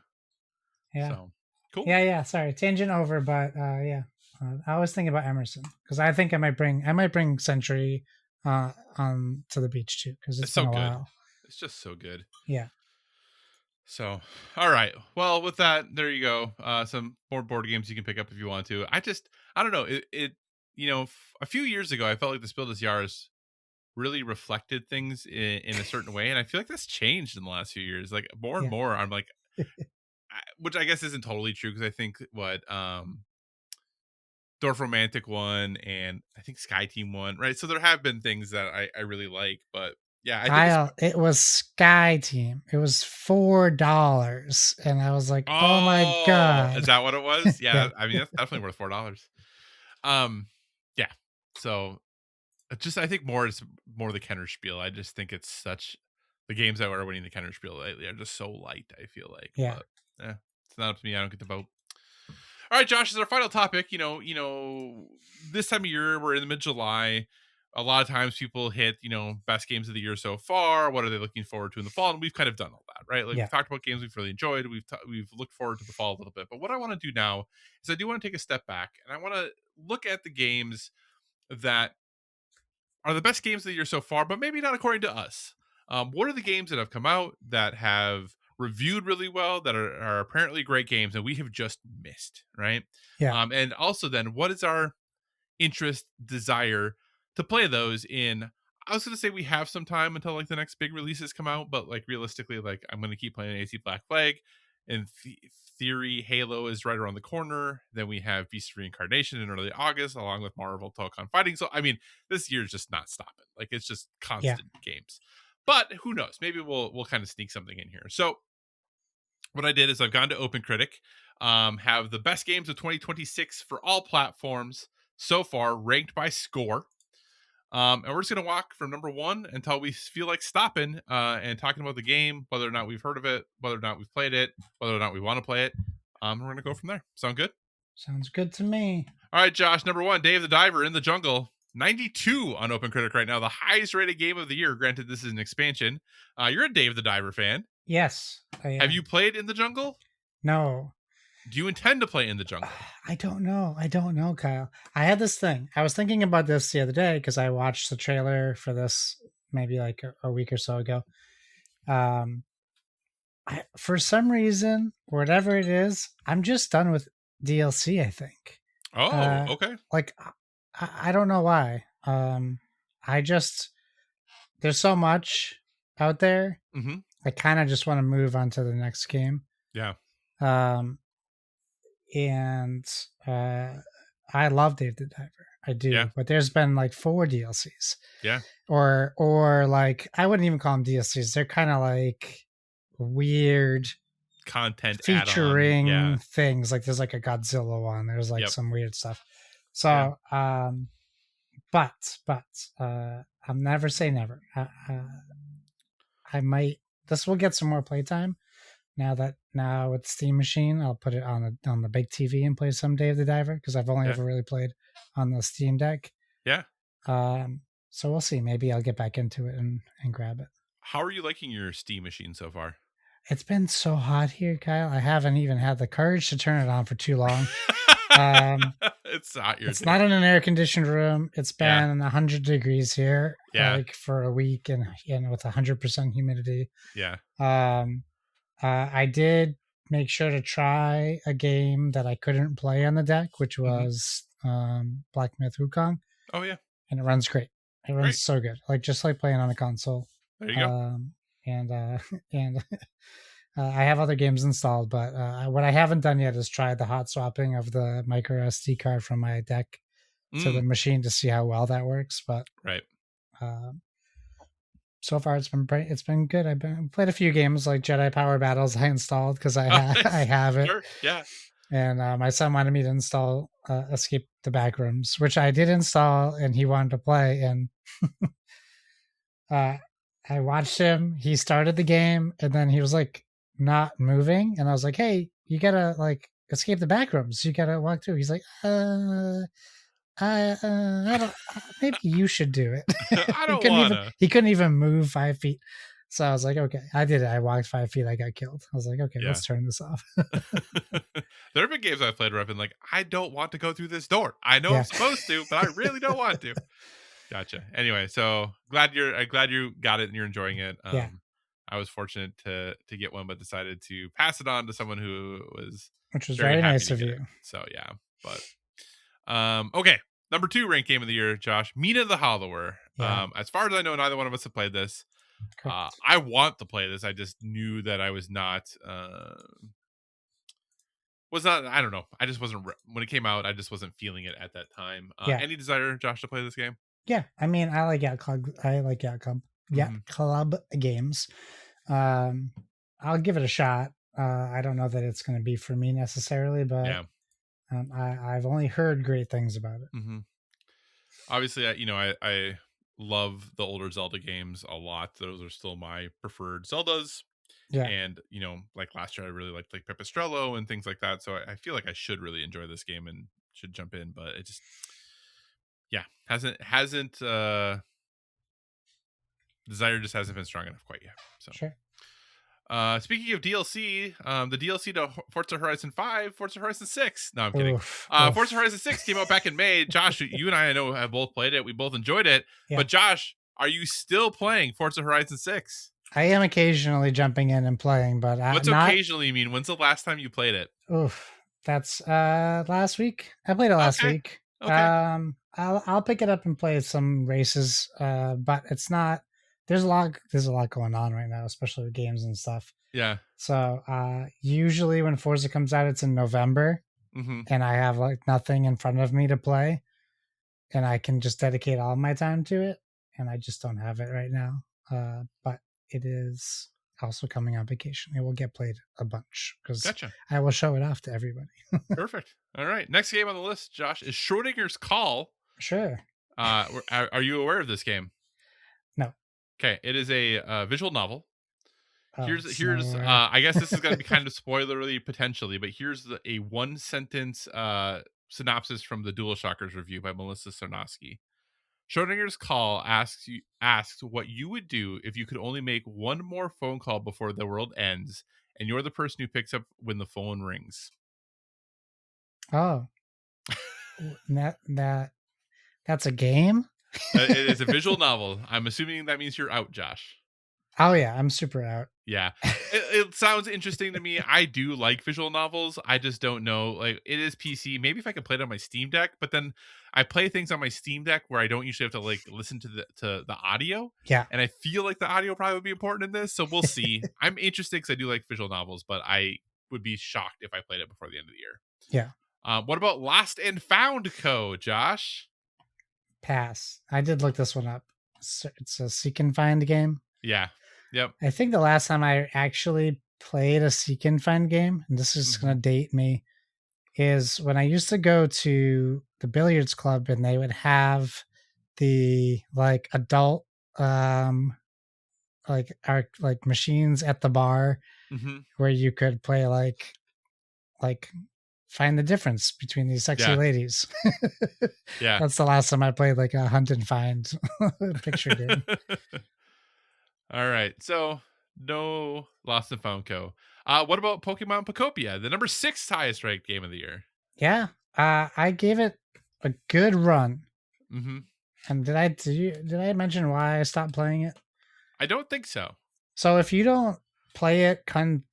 yeah, So cool. yeah. Sorry, tangent over, but yeah. I was thinking about Emerson because I think I might bring Century on to the beach too because it's It's been so a good. while. It's just so good. Yeah, So, all right. Well, with that, there you go. Some more board games you can pick up if you want to. I don't know. A few years ago, I felt like the Spiel des Jahres really reflected things in a certain way, and I feel like that's changed in the last few years. Like more and yeah. more, I'm like, which I guess isn't totally true because I think what Dorf Romantic won and I think Sky Team won, right? So there have been things that I really like, but yeah, I think it's Kyle, it was Sky Team. It was $4, and I was like, "Oh my oh, is god!" that what it was? Yeah, Yeah, I mean that's definitely worth $4. Um, yeah. So just I think more the Kenner Spiel. I just think it's such the games that are winning the Kenner Spiel lately are just so light. I feel like, yeah, but it's not up to me. I don't get to vote. All right, Josh, is our final topic. This time of year we're in the mid July. A lot of times people hit, best games of the year so far. What are they looking forward to in the fall? And we've kind of done all that, right? Like we've yeah. talked about games we've really enjoyed. We've looked forward to the fall a little bit. But what I want to do now is I do want to take a step back and I want to look at the games that are the best games of the year so far, but maybe not according to us. What are the games that have come out that have reviewed really well, that are apparently great games, and we have just missed, right? Yeah. And also, then, what is our interest, desire to play those in? I was going to say we have some time until like the next big releases come out, but like realistically, like I'm going to keep playing AC Black Flag. In theory, Halo is right around the corner. Then we have Beast of Reincarnation in early August, along with Marvel Telecom Fighting. So I mean, this year is just not stopping. Like it's just Yeah. constant games. But who knows? Maybe we'll kind of sneak something in here. So what I did is I've gone to OpenCritic, have the best games of 2026 for all platforms so far, ranked by score. And we're just going to walk from number one until we feel like stopping and talking about the game, whether or not we've heard of it, whether or not we've played it, whether or not we want to play it. We're going to go from there. Sound good? Sounds good to me. All right, Josh. Number one, Dave the Diver in the Jungle. 92 on OpenCritic right now, the highest rated game of the year. Granted, this is an expansion. You're a Dave the Diver fan. Yes, I am. Have you played In the Jungle? No. Do you intend to play In the Jungle? I don't know, Kyle. I had this thing. I was thinking about this the other day because I watched the trailer for this maybe like a week or so ago. For some reason, whatever it is, I'm just done with DLC, I think. Oh, okay. Like, I don't know why. I just, there's so much out there. Mm-hmm. I kind of just want to move on to the next game. Yeah. And I love Dave the Diver. I do, Yeah. but there's been like 4 DLCs. Yeah. Or like I wouldn't even call them DLCs. They're kind of like weird Content featuring things. Like there's like a Godzilla one. There's like some weird stuff. So, but I'll never say never. I might. This will get some more playtime. Now with Steam Machine, I'll put it on the big TV and play some Dave the Diver because I've only ever really played on the Steam Deck. Yeah. So we'll see. Maybe I'll get back into it and grab it. How are you liking your Steam machine so far? It's been so hot here, Kyle. I haven't even had the courage to turn it on for too long. It's hot here It's too. not in an air conditioned room. It's Yeah. been 100 degrees here, Yeah. like for a week, and with 100% humidity. Yeah. I did make sure to try a game that I couldn't play on the deck, which was Black Myth Wukong, Oh yeah. and it runs great. It Great. runs so good, like just like playing on a console. There you go. And and I have other games installed, but what I haven't done yet is try the hot swapping of the micro SD card from my deck to the machine to see how well that works. But right. So far it's been good. I've played a few games like Jedi Power Battles I installed because I have it. Sure. Yeah. And my son wanted me to install Escape the Backrooms, which I did install, and he wanted to play. And I watched him. He started the game, and then he was like not moving, and I was like, "Hey, you gotta like escape the backrooms. You gotta walk through." He's like, I don't. Maybe you should do it." I don't wanna. He couldn't even move 5 feet. So I was like, "Okay, I did it. I walked 5 feet. I got killed." I was like, "Okay, let's turn this off." There have been games I've played where I've been like, I don't want to go through this door. I know I'm supposed to, but I really don't want to. Gotcha. Anyway, so glad you got it and you're enjoying it. Yeah. I was fortunate to get one, but decided to pass it on to someone who was, which was very nice of you. It. So yeah, but okay. Number 2 ranked game of the year, Josh, Mina the Hollower. Yeah. As far as I know, neither one of us have played this. I want to play this. I just knew that I was not. I don't know. I just wasn't when it came out. I just wasn't feeling it at that time. Any desire, Josh, to play this game? Yeah, I mean, I like Yacht Club. Club games. I'll give it a shot. I don't know that it's going to be for me necessarily, but I've only heard great things about it. Mm-hmm. Obviously, I love the older Zelda games a lot. Those are still my preferred Zeldas. Yeah. And, like last year, I really liked like Pipistrello and things like that. So I feel like I should really enjoy this game and should jump in, but it just, hasn't desire just hasn't been strong enough quite yet. So sure. Speaking of DLC, the DLC to Forza Horizon 5, Forza Horizon 6. No, I'm kidding. Forza Horizon 6 came out back in May. Josh, you and I know have both played it. We both enjoyed it. Yeah. But Josh, are you still playing Forza Horizon 6? I am occasionally jumping in and playing, but what's occasionally mean? When's the last time you played it? That's last week. I played it last week. Okay. I'll pick it up and play some races, but it's not. There's a lot going on right now, especially with games and stuff. Yeah. So usually when Forza comes out, it's in November, and I have like nothing in front of me to play, and I can just dedicate all my time to it, and I just don't have it right now. But it is also coming on vacation. It will get played a bunch because I will show it off to everybody. Perfect. All right. Next game on the list, Josh, is Schrodinger's Call. Sure. Are you aware of this game? No. Okay. It is a visual novel. Here's I guess this is going to be kind of spoilery potentially, but here's a 1-sentence synopsis from the DualShockers review by Melissa Sarnowski. Schrodinger's Call asks what you would do if you could only make one more phone call before the world ends, and you're the person who picks up when the phone rings. Oh, that's a game? It is a visual novel. I'm assuming that means you're out, Josh. Oh yeah, I'm super out. Yeah, it sounds interesting to me. I do like visual novels. I just don't know. Like, it is PC. Maybe if I could play it on my Steam Deck, but then I play things on my Steam Deck where I don't usually have to like listen to the audio. Yeah, and I feel like the audio probably would be important in this. So we'll see. I'm interested because I do like visual novels, but I would be shocked if I played it before the end of the year. Yeah. What about Lost and Found Co., Josh? Pass. I did look this one up. It's a seek and find game. Yeah. Yep. I think the last time I actually played a seek and find game, and this is going to date me, is when I used to go to the billiards club and they would have the like adult like machines at the bar where you could play like find the difference between these sexy Yeah. ladies. Yeah. That's the last time I played like a hunt and find picture game. All right. So no Lost and Found Co. What about Pokemon Pocopia, the number 6 highest ranked game of the year? Yeah, I gave it a good run. Mm-hmm. And did I mention why I stopped playing it? I don't think so. So if you don't play it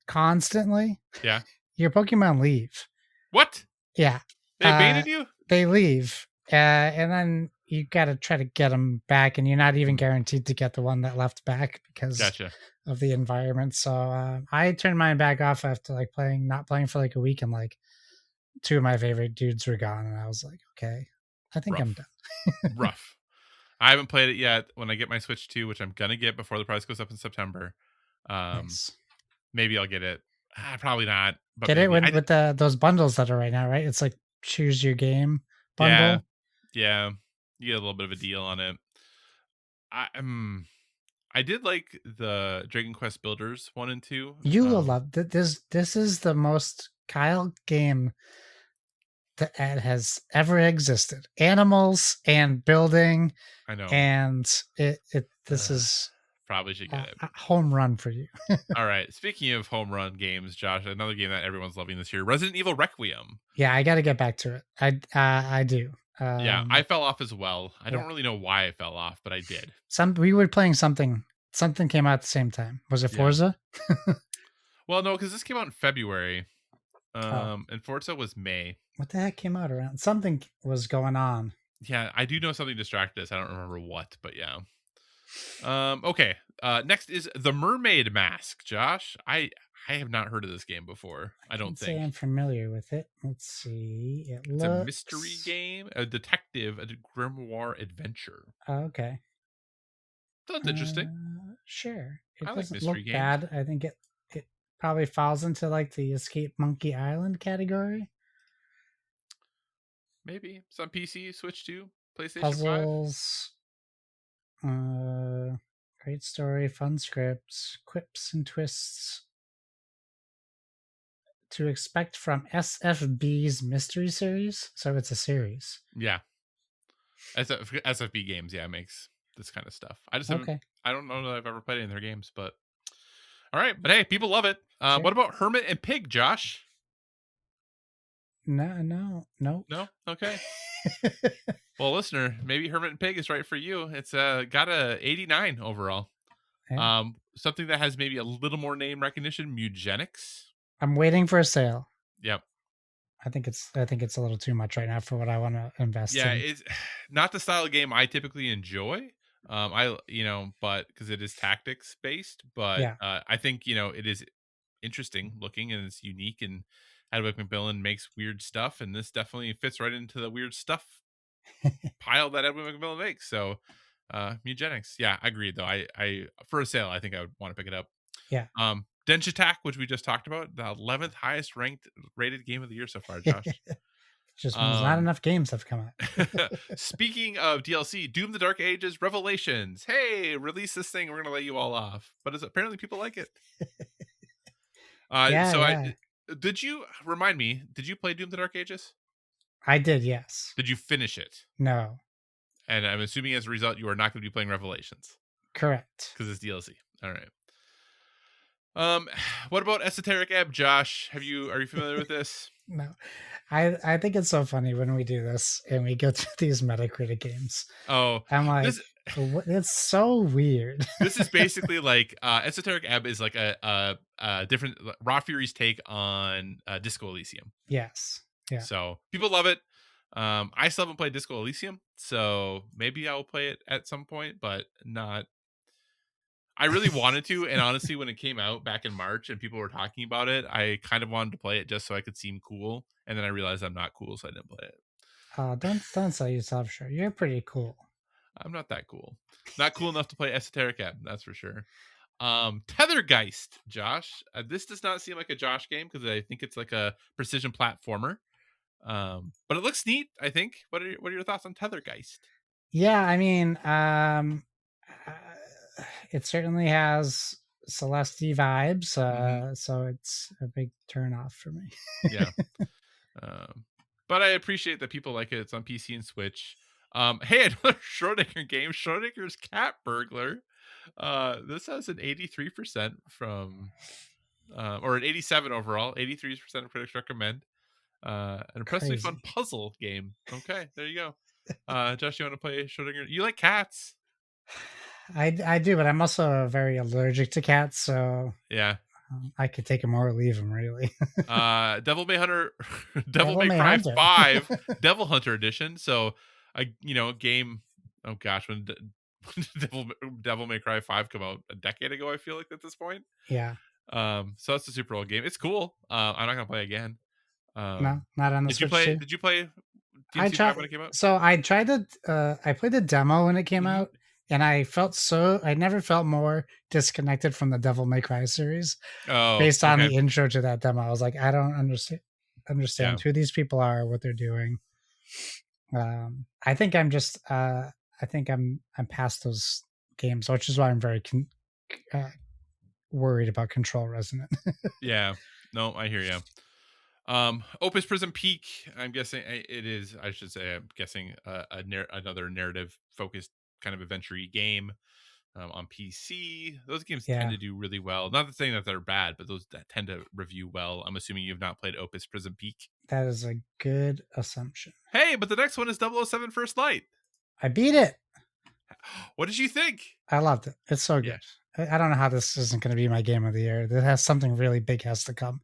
constantly, Yeah. your Pokemon leave. What? Yeah, They abandoned you? they leave, and then you got to try to get them back, and you're not even guaranteed to get the one that left back because Gotcha. of the environment. So I turned mine back off after like not playing for like a week, and like two of my favorite dudes were gone, and I was like, okay, I think I'm Rough. done. Rough. I haven't played it yet. When I get my Switch 2, which I'm gonna get before the price goes up in September, Nice. maybe I'll get it. Probably not, but Get it maybe. with the those bundles that are right now, right? It's like choose your game Yeah, bundle. yeah. You get a little bit of a deal on it. I did like the Dragon Quest Builders 1 and 2. You will love this. This is the most Kyle game that has ever existed. Animals and building, I know. and this is Probably should get it. a home run for you. All right. Speaking of home run games, Josh, another game that everyone's loving this year, Resident Evil Requiem. Yeah, I got to get back to it. I do. Yeah, I fell off as well. I yeah. don't really know why I fell off, but I did. We were playing something. Something came out at the same time. Was it Forza? Yeah. Well, no, because this came out in February, and Forza was May. What the heck came out around? Something was going on. Yeah, I do know something distracted us. I don't remember what, but yeah. Okay. Next is The Mermaid Mask, Josh. I have not heard of this game before. I don't think. I'm familiar with it. Let's see. It's a mystery game, a detective, a grimoire adventure. Okay. Sounds interesting. Sure. It I like doesn't mystery look games. bad. I think it probably falls into like the Escape Monkey Island category. Maybe. It's on PC, Switch 2, PlayStation 5. Puzzles. Great story, fun scripts, quips and twists. To expect from SFB's mystery series. So it's a series. Yeah. SFB games, yeah, makes this kind of stuff. I just haven't, I don't know that I've ever played any of their games, but all right. But hey, people love it. Sure. What about Hermit and Pig, Josh? No. Okay. Well, listener, maybe Hermit and Pig is right for you. It's got a 89 overall. Yeah. Something that has maybe a little more name recognition, Mugenics. I'm waiting for a sale. Yep. I think it's a little too much right now for what I want to invest in. Yeah, it's not the style of game I typically enjoy. But because it is tactics based, but yeah. I think it is interesting looking and it's unique, and Hedwig McMillan makes weird stuff, and this definitely fits right into the weird stuff pile that Hedwig McMillan makes. So Mugenics, yeah, I agree though. I for a sale, I think I would want to pick it up. Yeah. Denshattack, which we just talked about, the 11th highest rated game of the year so far, Josh. Just means not enough games have come out. Speaking of DLC, Doom the Dark Ages Revelations. Hey, release this thing. We're going to lay you all off. But apparently people like it. Did you, remind me, did you play Doom the Dark Ages? I did, yes. Did you finish it? No. And I'm assuming as a result, you are not going to be playing Revelations. Correct. Because it's DLC. All right. What about Esoteric Ebb, Josh? Are you familiar with this? No. I think it's so funny when we do this and we go through these Metacritic games. Oh, I'm like, it's so weird. This is basically like Esoteric Ebb is like a different Raw Fury's take on Disco Elysium. Yes. Yeah. So people love it. I still haven't played Disco Elysium, so maybe I'll play it at some point, but not. I really wanted to, and honestly, when it came out back in March and people were talking about it, I kind of wanted to play it just so I could seem cool, and then I realized I'm not cool, so I didn't play it. Don't sell yourself short. You're pretty cool. I'm not that cool. Not cool enough to play Esoteric Ebb, that's for sure. Tethergeist, Josh. This does not seem like a Josh game because I think it's like a precision platformer. But it looks neat, I think. What are your thoughts on Tethergeist? Yeah, I mean, it certainly has Celeste vibes, so it's a big turn off for me. Yeah. Um, but I appreciate that people like it. It's on PC and Switch. Hey, another Schrodinger game, Schrodinger's Cat Burglar. This has an 83% from, or an 87 overall. 83% of critics recommend. An impressively fun Crazy. puzzle game. Okay, there you go. Josh, you want to play Schrodinger? You like cats? I do, but I'm also very allergic to cats, so Yeah. I could take them or leave them. Really. Devil May Hunter, Devil Devil May May Cry Hunter. 5, Devil Hunter edition. So, a game. Oh gosh, when Devil Devil May Cry 5 come out a decade ago, I feel like at this point. Yeah. So that's a super old game. It's cool. I'm not gonna play again. No, Um, not on the did you Switch play? too. Did you play I DMC5 tried. when it came out? So I tried to. I played the demo when it came Hmm. out, and I felt so. I never felt more disconnected from the Devil May Cry series Oh, based on okay. the intro to that demo. I was like, I don't understand Yeah, who these people are, what they're doing. I think I'm just. I think I'm past those games, which is why I'm very uh, worried about Control Resonant. yeah. No, I hear you. Opus Prism Peak. I'm guessing it is. I should say. I'm guessing another narrative focused kind of adventure game on PC. Those games tend Yeah, to do really well. Not saying that they're bad, but those that tend to review well. I'm assuming you've not played Opus Prism Peak. that is a good assumption. Hey, but the next one is 007 First Light. I beat it. What did you think? I loved it. It's so Yeah, good. I don't know how this isn't going to be my game of the year. There has something really big has to come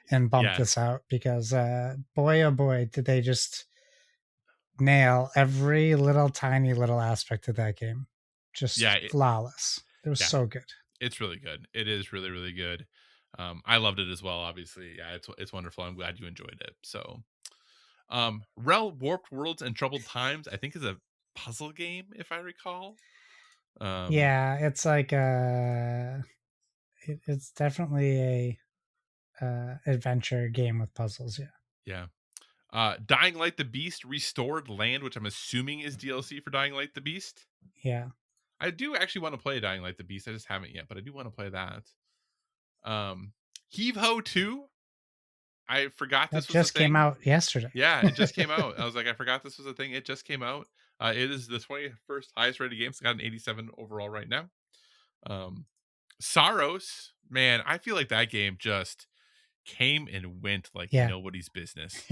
and bump yeah, this out because boy oh boy did they just nail every little tiny little aspect of that game. Just yeah, flawless. It was yeah. so good. It's really good. It is really, really good. I loved it as well. Obviously, yeah, it's wonderful. I'm glad you enjoyed it. So, Rel Warped Worlds and Troubled Times, I think, is a puzzle game, if I recall. Yeah, it's like it's definitely a adventure game with puzzles. Yeah, Yeah. Dying Light the Beast Restored Land, which I'm assuming is DLC for Dying Light the Beast. yeah. I do actually want to play Dying Light the Beast. I just haven't yet, but I do want to play that. Heave Ho 2. I forgot That this was a just came thing. out yesterday. Yeah, it just came out. I was like, I forgot this was a thing. It just came out. It is the 21st highest rated game. It's got an 87 overall right now. Saros, man, I feel like that game just came and went like Yeah, nobody's business.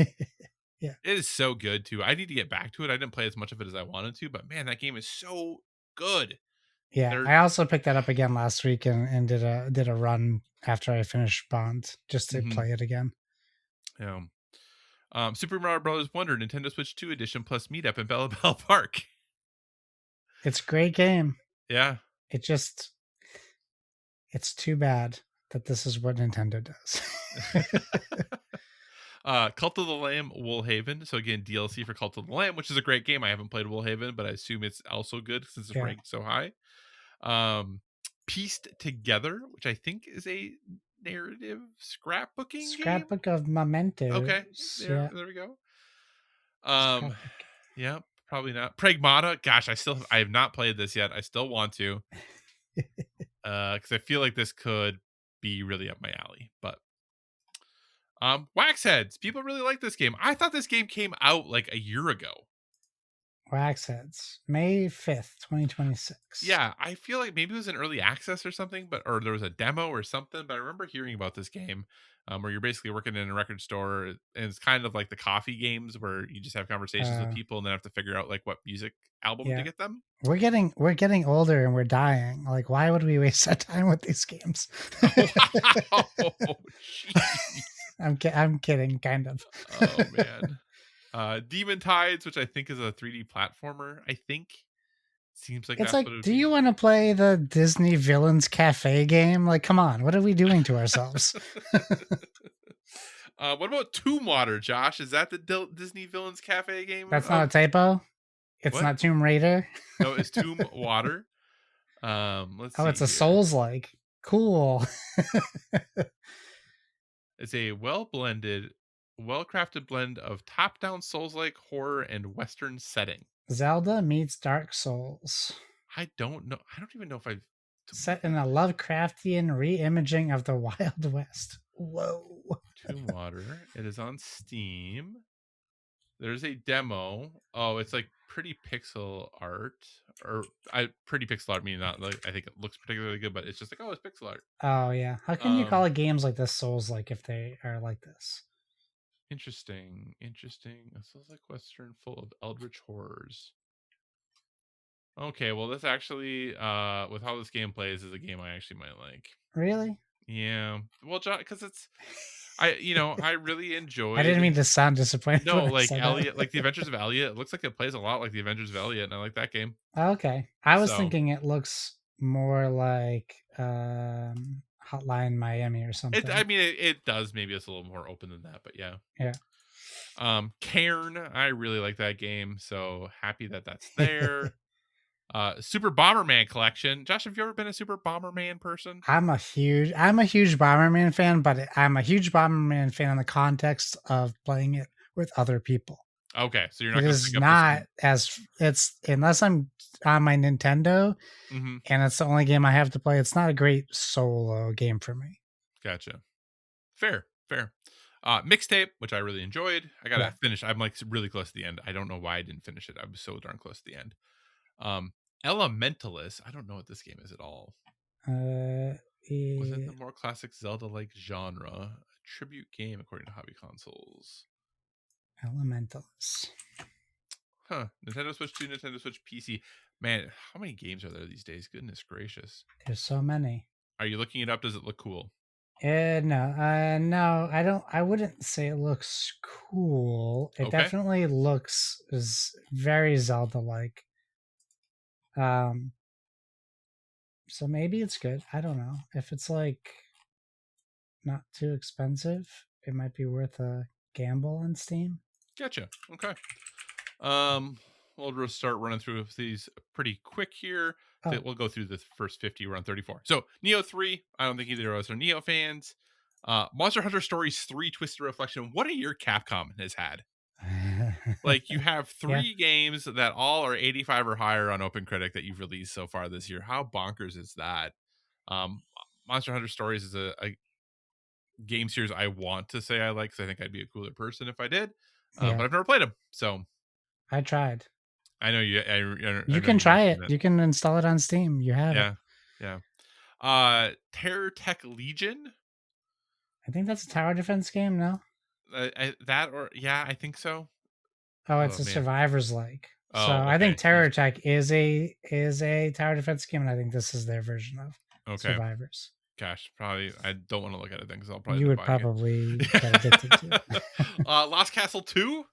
yeah. It is so good too. I need to get back to it. I didn't play as much of it as I wanted to, but man, that game is so good. Yeah, There, I also picked that up again last week and did a run after I finished Bond just to mhm, play it again. yeah. Super Mario Bros. Wonder Nintendo Switch 2 edition plus meetup in Bella Bell Park. It's a great game. Yeah. It just it's too bad that this is what Nintendo does. Cult of the Lamb Woolhaven. So again, DLC for Cult of the Lamb, which is a great game. I haven't played Woolhaven, but I assume it's also good since it's Yeah. ranked so high. Pieced Together, which I think is a narrative scrapbooking game. Scrapbook of Mementos. Okay, Yeah. there we go. Um, Scrapbook. yeah, probably not. Pragmata. Gosh, I have not played this yet. I still want to. Because I feel like this could be really up my alley. But Waxheads. People really like this game. I thought this game came out like a year ago. Waxheads. May 5th, 2026. Yeah, I feel like maybe it was an early access or something, or there was a demo or something. But I remember hearing about this game, where you're basically working in a record store, and it's kind of like the coffee games where you just have conversations with Uh people and then have to figure out like what music album to yeah. get them. We're getting older and we're dying. Like, why would we waste our time with these games? Wow, jeez. I'm kidding, kind of. Oh man. Demon Tides, which I think is a 3D platformer. I think seems like It's that's like, what it would do be. you want to play the Disney Villains Cafe game? Like, come on, what are we doing to ourselves? What about Tomb Water, Josh? Is that the Disney Villains Cafe game? That's not a typo. It's What? not Tomb Raider. No, it's Tomb Water. Let's Oh, see it's a here. Souls like. Cool. It's a well-blended, well-crafted blend of top-down Souls-like horror and Western setting. Zelda meets Dark Souls. I don't know. I don't even know if I've. Set in a Lovecraftian re-imaging of the Wild West. Whoa. Tomb Water. It is on Steam. There's a demo. Oh, it's like pretty pixel art, or pretty pixel art meaning not like I think it looks particularly good, but it's just like, oh, it's pixel art. Oh yeah. How can you call it games like this Souls like if they are like this? Interesting. A Souls like Western full of eldritch horrors. Okay, well, this actually, with how this game plays, is a game I actually might like. Really? Yeah. Well, John, because I really I didn't enjoyed. mean to sound disappointed No, when I like said that. Elliot, like the Adventures of Elliot. It looks like it plays a lot like the Adventures of Elliot, and I like that game. Okay. I was So thinking it looks more like Hotline Miami or it, something. I mean, it does. Maybe it's a little more open than that, but yeah. Yeah. Cairn, I really like that game, so happy that that's there. Super Bomberman collection. Josh, have you ever been a Super Bomberman person? I'm a huge Bomberman fan, but I'm a huge Bomberman fan in the context of playing it with other people. Okay, so you're not It going to is pick up this not one. as it's unless I'm on my Nintendo Mm-hmm. and it's the only game I have to play. It's not a great solo game for me. Gotcha. Fair. Mixtape, which I really enjoyed. I gotta Yeah. finish. I'm like really close to the end. I don't know why I didn't finish it. I was so darn close to the end. Elementalist. I don't know what this game is at all. Within the more classic Zelda-like genre, a tribute game according to hobby consoles. Elementalist. Huh. Nintendo Switch 2, Nintendo Switch PC. Man, how many games are there these days? Goodness gracious. There's so many. Are you looking it up? Does it look cool? No, I don't. I wouldn't say it looks cool. It Okay. definitely looks is very Zelda-like. So maybe it's good. I don't know if it's like not too expensive. It might be worth a gamble on Steam. Gotcha. Okay. We'll just start running through these pretty quick here. Oh. We'll go through the first 50. We're on 34. So Neo 3. I don't think either of us are Neo fans. Monster Hunter Stories 3 Twisted Reflection. What a year Capcom has had. Like, you have three games that all are 85 or higher on OpenCritic that you've released so far this year. How bonkers is that? Monster Hunter Stories is a game series I want to say I like because I think I'd be a cooler person if I did. But I've never played them, so I tried. I know you. You can try it. You can install it on Steam. You have it. Yeah. Terror Tech Legion. I think that's a tower defense game. No. I think so. Oh, it's a survivors like. So I okay. think Terror Tech is a tower defense game, and I think this is their version of survivors. Gosh, probably I don't want to look at it then because I'll probably you would probably get addicted to it. Lost Castle 2.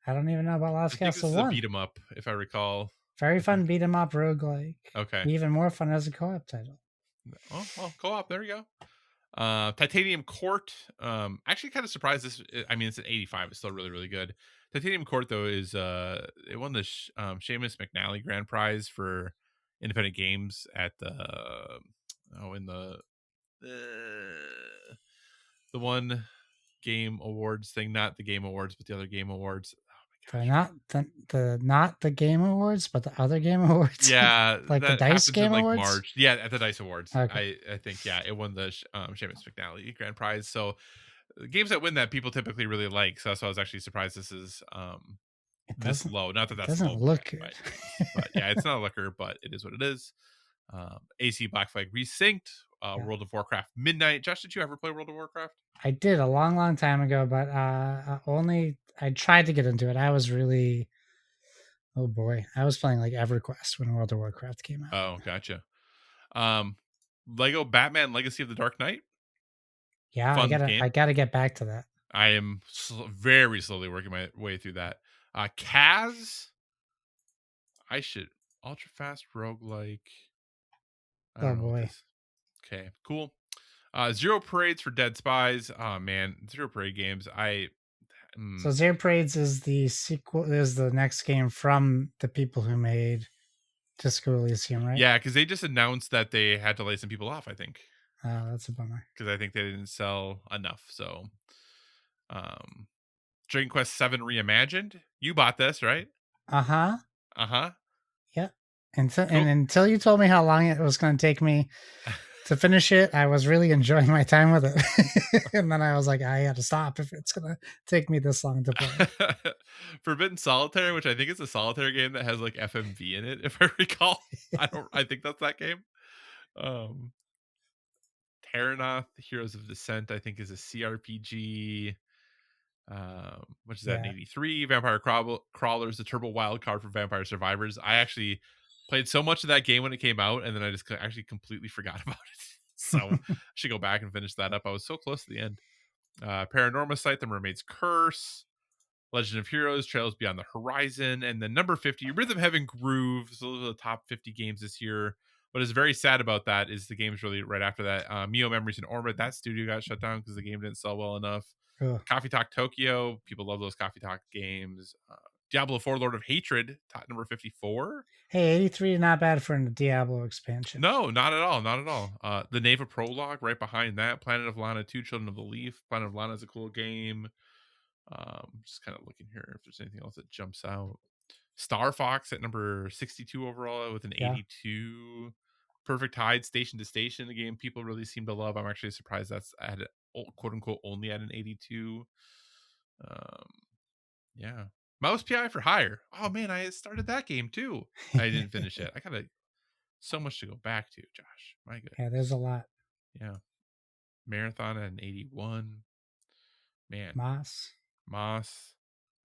I don't even know about Lost Castle 1. This is a beat 'em up, if I recall. Very fun beat 'em up roguelike. Okay. Even more fun as a co-op title. Oh well, co-op. There you go. Titanium Court. Actually, kind of surprised this. I mean, it's at 85. It's still really, really good. Titanium Court though is it won the Seamus McNally Grand Prize for independent games at the the one game awards thing, not the game awards, but the other game awards. Oh not the game awards, but the other game awards. Yeah, like the Dice Game Awards. March. Yeah, at the Dice Awards. Okay. I think it won the Seamus McNally Grand Prize. So games that win that people typically really like. So I was actually surprised this is this low. Not that that's doesn't low, look good. but yeah, it's not a looker, but it is what it is. AC Black Flag Resynced. World of Warcraft Midnight. Josh, did you ever play World of Warcraft? I did a long time ago, but I tried to get into it. I was really, oh boy, I was playing like EverQuest when World of Warcraft came out. Oh, gotcha. Lego Batman Legacy of the Dark Knight. Yeah, I gotta get back to that. I am very slowly working my way through that. Kaz. I should ultra fast roguelike. I don't know. Boy. Okay, cool. Zero Parades for Dead Spies. Oh man, Zero Parade games. So Zero Parades is the sequel. Is the next game from the people who made Disco Elysium, right? Yeah, because they just announced that they had to lay some people off. I think. Oh, that's a bummer. Because I think they didn't sell enough. So, Dragon Quest 7 Reimagined. You bought this, right? Uh-huh. Uh-huh. Yeah. And until you told me how long it was going to take me to finish it, I was really enjoying my time with it. And then I was like, I had to stop if it's going to take me this long to play. Forbidden Solitaire, which I think is a solitaire game that has like FMV in it, if I recall. I think that's that game. Um Terranoth, Heroes of Descent, I think is a CRPG. Which is at an Yeah. 83. Vampire Crawlers, the turbo wild card for Vampire Survivors. I actually played so much of that game when it came out, and then I just actually completely forgot about it. So I should go back and finish that up. I was so close to the end. Paranormal Sight, The Mermaid's Curse, Legend of Heroes, Trails Beyond the Horizon, and then number 50, Rhythm Heaven Groove. So those are the top 50 games this year. What is very sad about that is the game's really right after that. Mio Memories and Orbit, that studio got shut down because the game didn't sell well enough. Ugh. Coffee Talk Tokyo, people love those Coffee Talk games. Diablo 4 Lord of Hatred, top number 54. Hey, 83, not bad for a Diablo expansion. No, not at all. Not at all. The Neva Prologue right behind that. Planet of Lana 2, Children of the Leaf. Planet of Lana is a cool game. Just kind of looking here if there's anything else that jumps out. Star Fox at number 62 overall with an 82. Perfect Tide, Station to Station, the game people really seem to love. I'm actually surprised that's at quote unquote only at an 82. Yeah. Mouse PI for Hire. Oh man, I started that game too. I didn't finish it. I got so much to go back to, Josh. My goodness. Yeah, there's a lot. Yeah. Marathon at an 81. Man. Moss.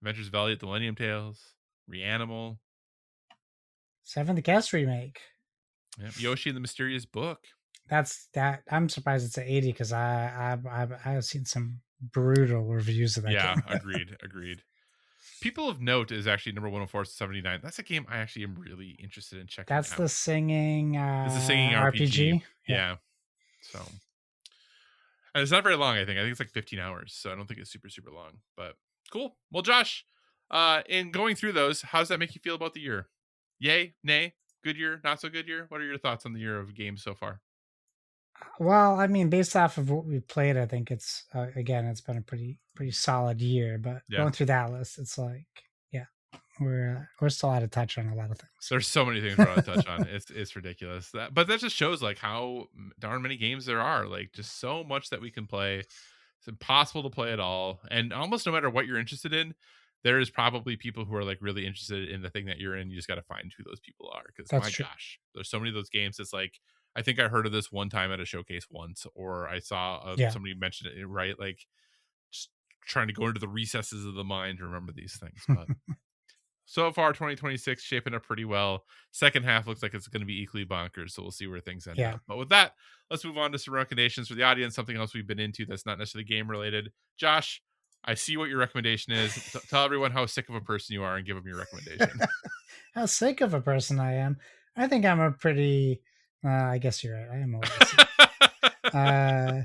Adventures of Elliot, The Millennium Tales. Reanimal. Seventh Guest remake. Yep. Yoshi and the Mysterious Book. That's that. I'm surprised it's at 80 because I've seen some brutal reviews of that game. Agreed. People of Note is actually number 104 79. That's a game I actually am really interested in checking out. That's the singing it's a singing RPG. Yeah. So and it's not very long, I think. I think it's like 15 hours. So I don't think it's super, super long. But cool. Well, Josh, in going through those, how does that make you feel about the year? Yay, nay, good year, not so good year? What are your thoughts on the year of games so far? Well, I mean, based off of what we played, I think it's again, it's been a pretty solid year. But going through that list, it's like, yeah, we're still out of touch on a lot of things. There's so many things we're out of touch on. It's ridiculous. But that just shows like how darn many games there are. Like just so much that we can play. It's impossible to play it all, and almost no matter what you're interested in, there is probably people who are like really interested in the thing that you're in. You just got to find who those people are because gosh, there's so many of those games. It's like I think I heard of this one time at a showcase once, or I saw somebody mention it, right? Like just trying to go into the recesses of the mind to remember these things. But so far, 2026 shaping up pretty well. Second half looks like it's going to be equally bonkers, so we'll see where things end up. But with that, let's move on to some recommendations for the audience, something else we've been into that's not necessarily game related. Josh, I see what your recommendation is. Tell everyone how sick of a person you are and give them your recommendation. How sick of a person I am. I think I'm a pretty... I guess you're right. I am a little sick. I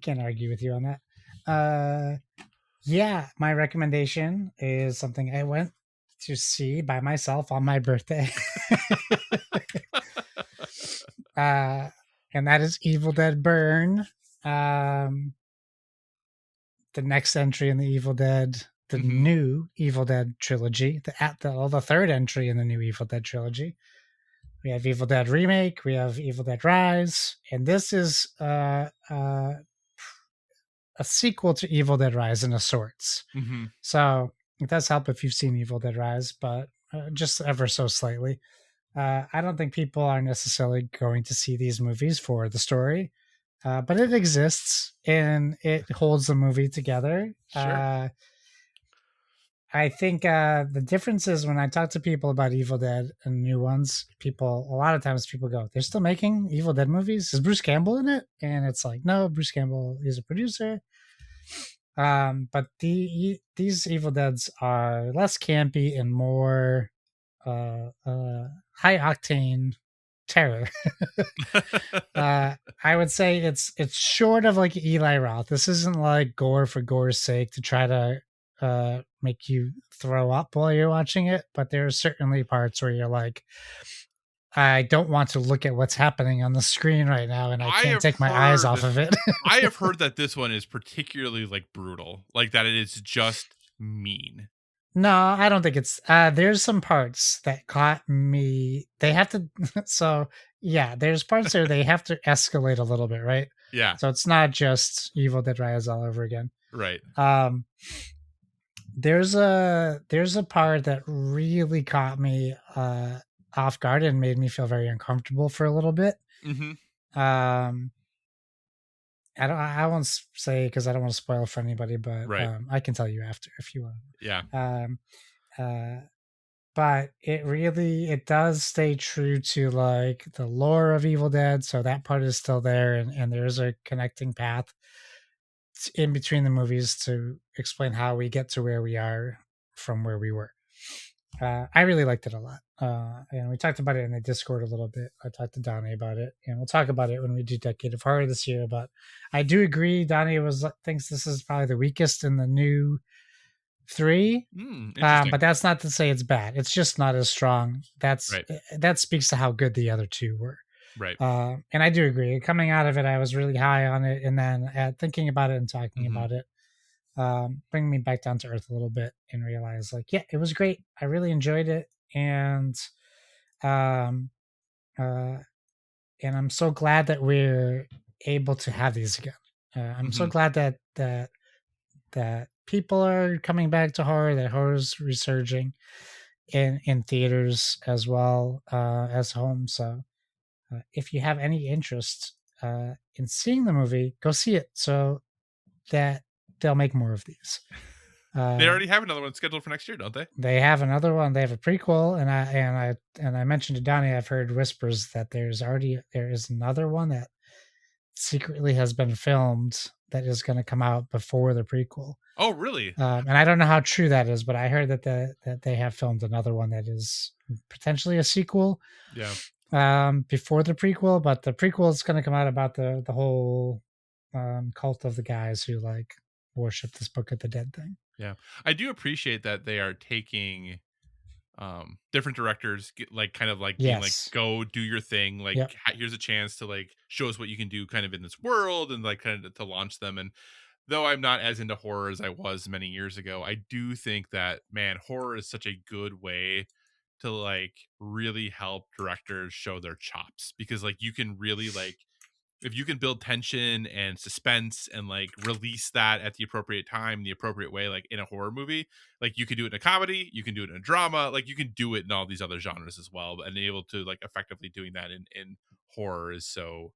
can't argue with you on that. Yeah, my recommendation is something I went to see by myself on my birthday. And that is Evil Dead Burn. The next entry in the Evil Dead, the new Evil Dead trilogy, the third entry in the new Evil Dead trilogy. We have Evil Dead Remake, we have Evil Dead Rise, and this is a sequel to Evil Dead Rise in a sorts. So it does help if you've seen Evil Dead Rise, but just ever so slightly. I don't think people are necessarily going to see these movies for the story, but it exists and it holds the movie together. Sure. I think the difference is when I talk to people about Evil Dead and new ones, a lot of times people go, they're still making Evil Dead movies? Is Bruce Campbell in it? And it's like, no, Bruce Campbell is a producer. But these Evil Deads are less campy and more high octane terror. I would say it's short of like Eli Roth. This isn't like gore for gore's sake to try to make you throw up while you're watching it, but there are certainly parts where you're like, I don't want to look at what's happening on the screen right now, and I can't take my eyes off of it. I have heard that this one is particularly like brutal, like that it is just mean. No, I don't think it's there's some parts that caught me. They have to so yeah, there's parts there they have to escalate a little bit, right? Yeah. So it's not just Evil Dead Rise all over again. Right. Um there's a part that really caught me off guard and made me feel very uncomfortable for a little bit. Mm-hmm. Um I won't say because I don't want to spoil for anybody, but Right. I can tell you after if you want. Yeah. Um uh but it does stay true to like the lore of Evil Dead, so that part is still there, and there is a connecting path in between the movies to explain how we get to where we are from where we were. I really liked it a lot, and we talked about it in the Discord a little bit. I talked to Donnie about it, and we'll talk about it when we do Decade of Horror this year. But I do agree, Donnie thinks this is probably the weakest in the new three. Interesting. But that's not to say it's bad. It's just not as strong. Right. That speaks to how good the other two were. Right. And I do agree. Coming out of it, I was really high on it, and then thinking about it and talking Mm-hmm. about it, bring me back down to earth a little bit and realize, like, yeah, it was great. I really enjoyed it, um, uh, and I'm so glad that we're able to have these again. I'm so Mm-hmm. glad that people are coming back to horror, that horror's resurging in theaters as well as home. So if you have any interest in seeing the movie, go see it so that they'll make more of these. They Uh, already have another one scheduled for next year, don't they? they have another one. They have a prequel, and I mentioned to Donnie, I've heard whispers that there is another one that secretly has been filmed that is going to come out before the prequel. Oh, really? And I don't know how true that is, but I heard that they have filmed another one that is potentially a sequel Yeah. before the prequel. But the prequel is going to come out about the whole cult of the guys who like worship this Book of the Dead thing. Yeah. I do appreciate that they are taking different directors like kind of like being like, Yes. go do your thing, like Yep. here's a chance to like show us what you can do kind of in this world, and like kind of to launch them. And though I'm not as into horror as I was many years ago, I do think that, man, horror is such a good way to like really help directors show their chops, because like you can really like, if you can build tension and suspense and like release that at the appropriate time, the appropriate way, like in a horror movie, like you can do it in a comedy, you can do it in a drama, like you can do it in all these other genres as well. And able to like effectively doing that in horror is so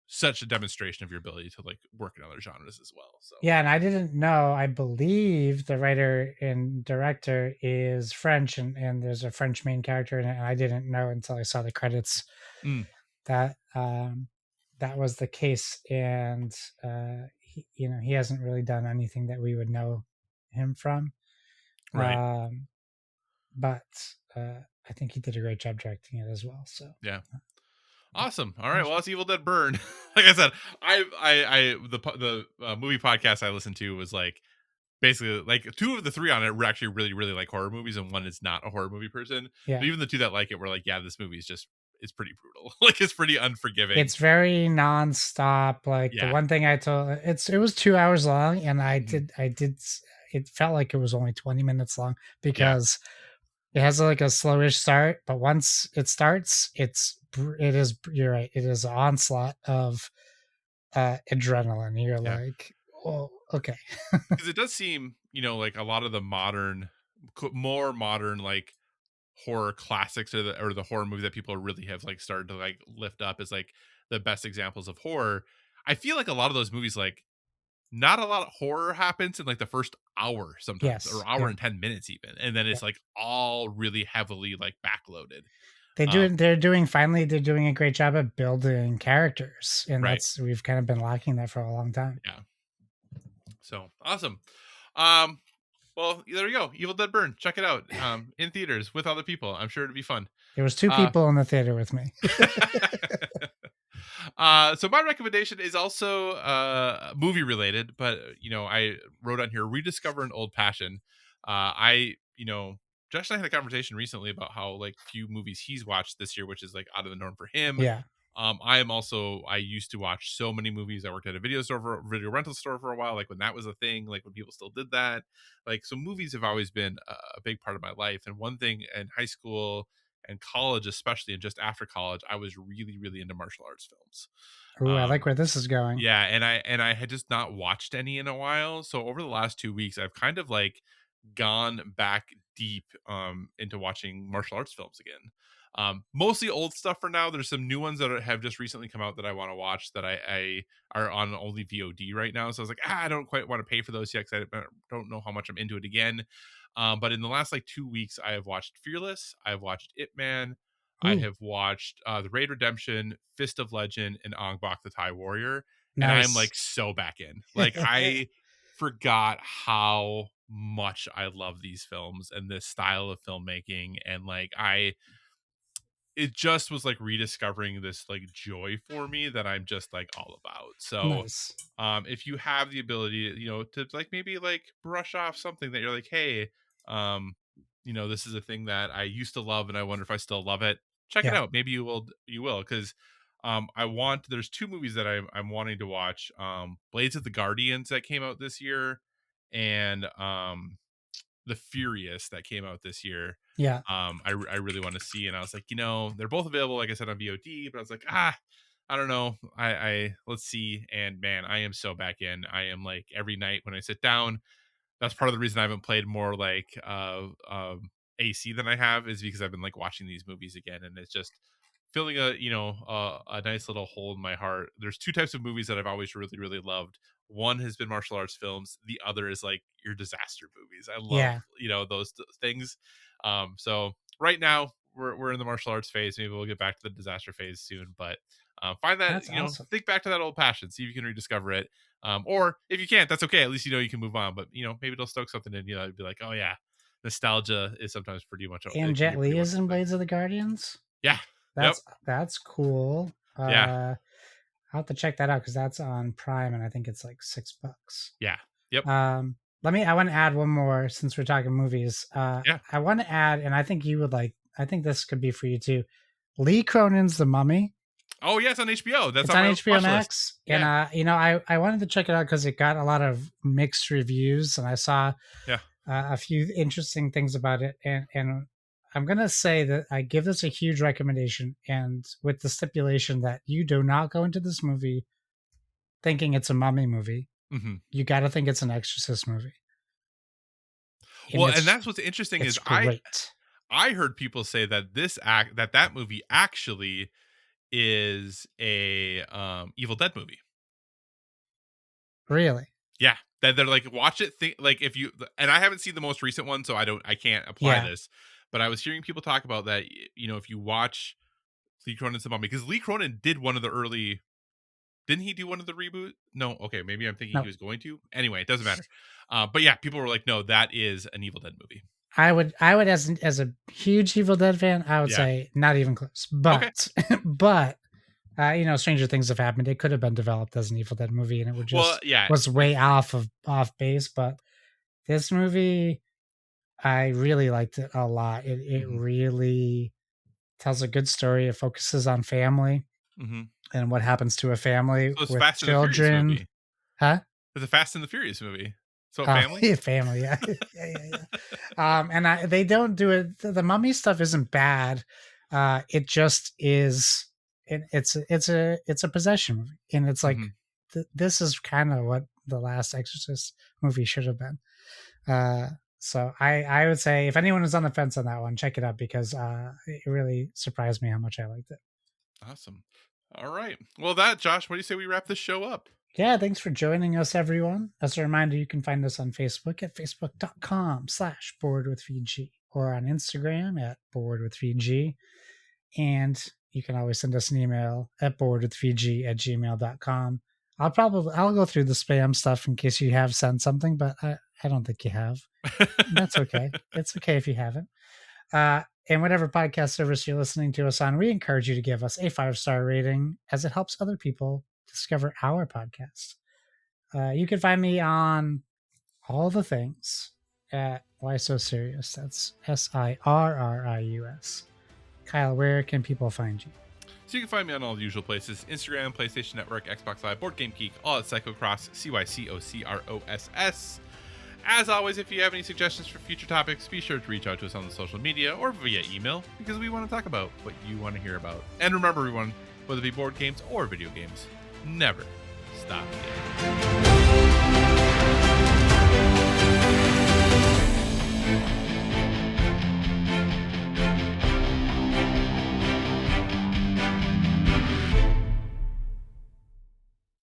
such a demonstration of your ability to like work in other genres as well. So Yeah, and I didn't know. I believe the writer and director is French, and there's a French main character in it. And I didn't know until I saw the credits mm, that that was the case. And he hasn't really done anything that we would know him from. right. Um, but I think he did a great job directing it as well. So Yeah. yeah, Awesome. All right. Well, that's Evil Dead Burn. Like I said, the movie podcast I listened to was like basically like two of the three on it were actually really really like horror movies, and one is not a horror movie person. yeah. But even the two that like it were like, yeah, this movie is just, it's pretty brutal. Like it's pretty unforgiving. It's very nonstop. Like the Yeah. one thing I told it was 2 hours long, and Mhm. it felt like it was only 20 minutes long Yeah. because it has like a slowish start, but once it starts, it is you're right, it is an onslaught of adrenaline. You're Yeah. like, oh, okay. Because it does seem, like a lot of the more modern like horror classics, or the horror movie that people really have like started to like lift up as like the best examples of horror. I feel like a lot of those movies, like not a lot of horror happens in like the first hour sometimes, Yes, or hour yeah, and 10 minutes even, and then yeah. it's like all really heavily like backloaded. They're doing a great job at building characters, and Right. we've kind of been lacking that for a long time. Yeah. So awesome. um well, there you go, Evil Dead Burn, check it out in theaters with other people. I'm sure it'd be fun. There was two uh people in the theater with me. so my recommendation is also movie related, but I wrote on here, rediscover an old passion. Josh and I had a conversation recently about how like few movies he's watched this year, which is like out of the norm for him. Yeah. I used to watch so many movies. I worked at a video rental store for a while, like when that was a thing, like when people still did that. Like, so movies have always been a big part of my life. And one thing in high school and college, especially, and just after college, I was really, really into martial arts films. Ooh, I like Um, where this is going. yeah, and I had just not watched any in a while. So over the last 2 weeks, I've kind of like gone back deep into watching martial arts films again. Mostly old stuff for now. There's some new ones that have just recently come out that I want to watch that I are on only VOD right now. So I was like, I don't quite want to pay for those yet because I don't know how much I'm into it again. But in the last like 2 weeks, I have watched Fearless. I've watched Ip Man. I Ooh, have watched The Raid Redemption, Fist of Legend, and Ong Bak the Thai Warrior, and I'm nice. like so back in. Like, I forgot how much I love these films and this style of filmmaking, and like it just was like rediscovering this like joy for me that I'm just like all about. So Nice. if you have the ability, to like maybe like brush off something that you're like, hey, um this is a thing that I used to love and I wonder if I still love it, check it Yeah. out. Maybe you will because there's two movies that I'm wanting to watch. Blades of the Guardians that came out this year, and the Furious that came out this year. Yeah. I really want to see, and I was like, they're both available, like I said, on VOD, but I was like, I don't know. I let's see. And man, I am so back in. I am like every night when I sit down. That's part of the reason I haven't played more like AC than I have, is because I've been like watching these movies again, and it's just filling a nice little hole in my heart. There's two types of movies that I've always really, really loved. One has been martial arts films. The other is like your disaster movies. I love Yeah. those things. So right now we're in the martial arts phase. Maybe we'll get back to the disaster phase soon, but find that, That's awesome. think back to that old passion, see if you can rediscover it. Or if you can't, that's okay. At least you can move on. But maybe it'll stoke something in you that would be like, oh yeah, nostalgia is sometimes pretty much, And it can be Jet pretty Li is in wonderful. Blades of the Guardians. Yeah. Yep. That's cool. Yeah. I'll have to check that out because that's on Prime and I think it's like $6. Yeah. Yep. I want to add one more since we're talking movies. Yeah. I want to add, and I think you would like, I think this could be for you too. Lee Cronin's The Mummy. Oh yeah, it's on HBO. That's It's on on my HBO watch list. Max. And, Yeah. I wanted to check it out because it got a lot of mixed reviews and I saw Yeah. a few interesting things about it. And I'm going to say that I give this a huge recommendation, and with the stipulation that you do not go into this movie thinking it's a mummy movie. Hmm. You got to think it's an Exorcist movie. And Well, and that's what's interesting it's is I great. I heard people say that that movie actually is a Evil Dead movie. Really? Yeah, that they're like, watch it. Think like, if you, and I haven't seen the most recent one, so I can't apply Yeah. this. But I was hearing people talk about that. If you watch Lee Cronin's The Mummy, because Lee Cronin did one of the early. Didn't he do one of the reboot? No. Okay, maybe I'm thinking he No. was going to. Anyway, it doesn't matter. But yeah, people were like, no, that is an Evil Dead movie. I would as a huge Evil Dead fan, I would Yeah. say not even close. Okay. But but stranger things have happened. It could have been developed as an Evil Dead movie, and it would Well, just yeah. was way off base. But this movie, I really liked it a lot. It Mhm. really tells a good story. It focuses on family Mhm. and what happens to a family So it's with Fast and the Furious children. movie. Huh? It's a Fast and the Furious movie. So Oh, family. family, yeah, yeah. They don't do it. The mummy stuff isn't bad. It just is. It's a possession movie, and it's like Mhm. this is kind of what the last Exorcist movie should have been. So I would say if anyone is on the fence on that one, check it out because it really surprised me how much I liked it. Awesome. All right. Well, Josh, what do you say we wrap this show up? Yeah, thanks for joining us, everyone. As a reminder, you can find us on Facebook at facebook.com/boardwithvg or on Instagram at boardwithvg. And you can always send us an email at boardwithvg@gmail.com. I'll go through the spam stuff in case you have sent something, but I don't think you have. That's okay. It's okay if you haven't. And whatever podcast service you're listening to us on, we encourage you to give us a 5-star rating as it helps other people discover our podcast. You can find me on all the things at Why So Serious. That's SIRRIUS. Kyle, where can people find you? So you can find me on all the usual places: Instagram, PlayStation Network, Xbox Live, Board Game Geek, all at Psychocross, CYCOCROSS. As always, if you have any suggestions for future topics, be sure to reach out to us on the social media or via email, because we want to talk about what you want to hear about. And remember, everyone, whether it be board games or video games, never stop gaming.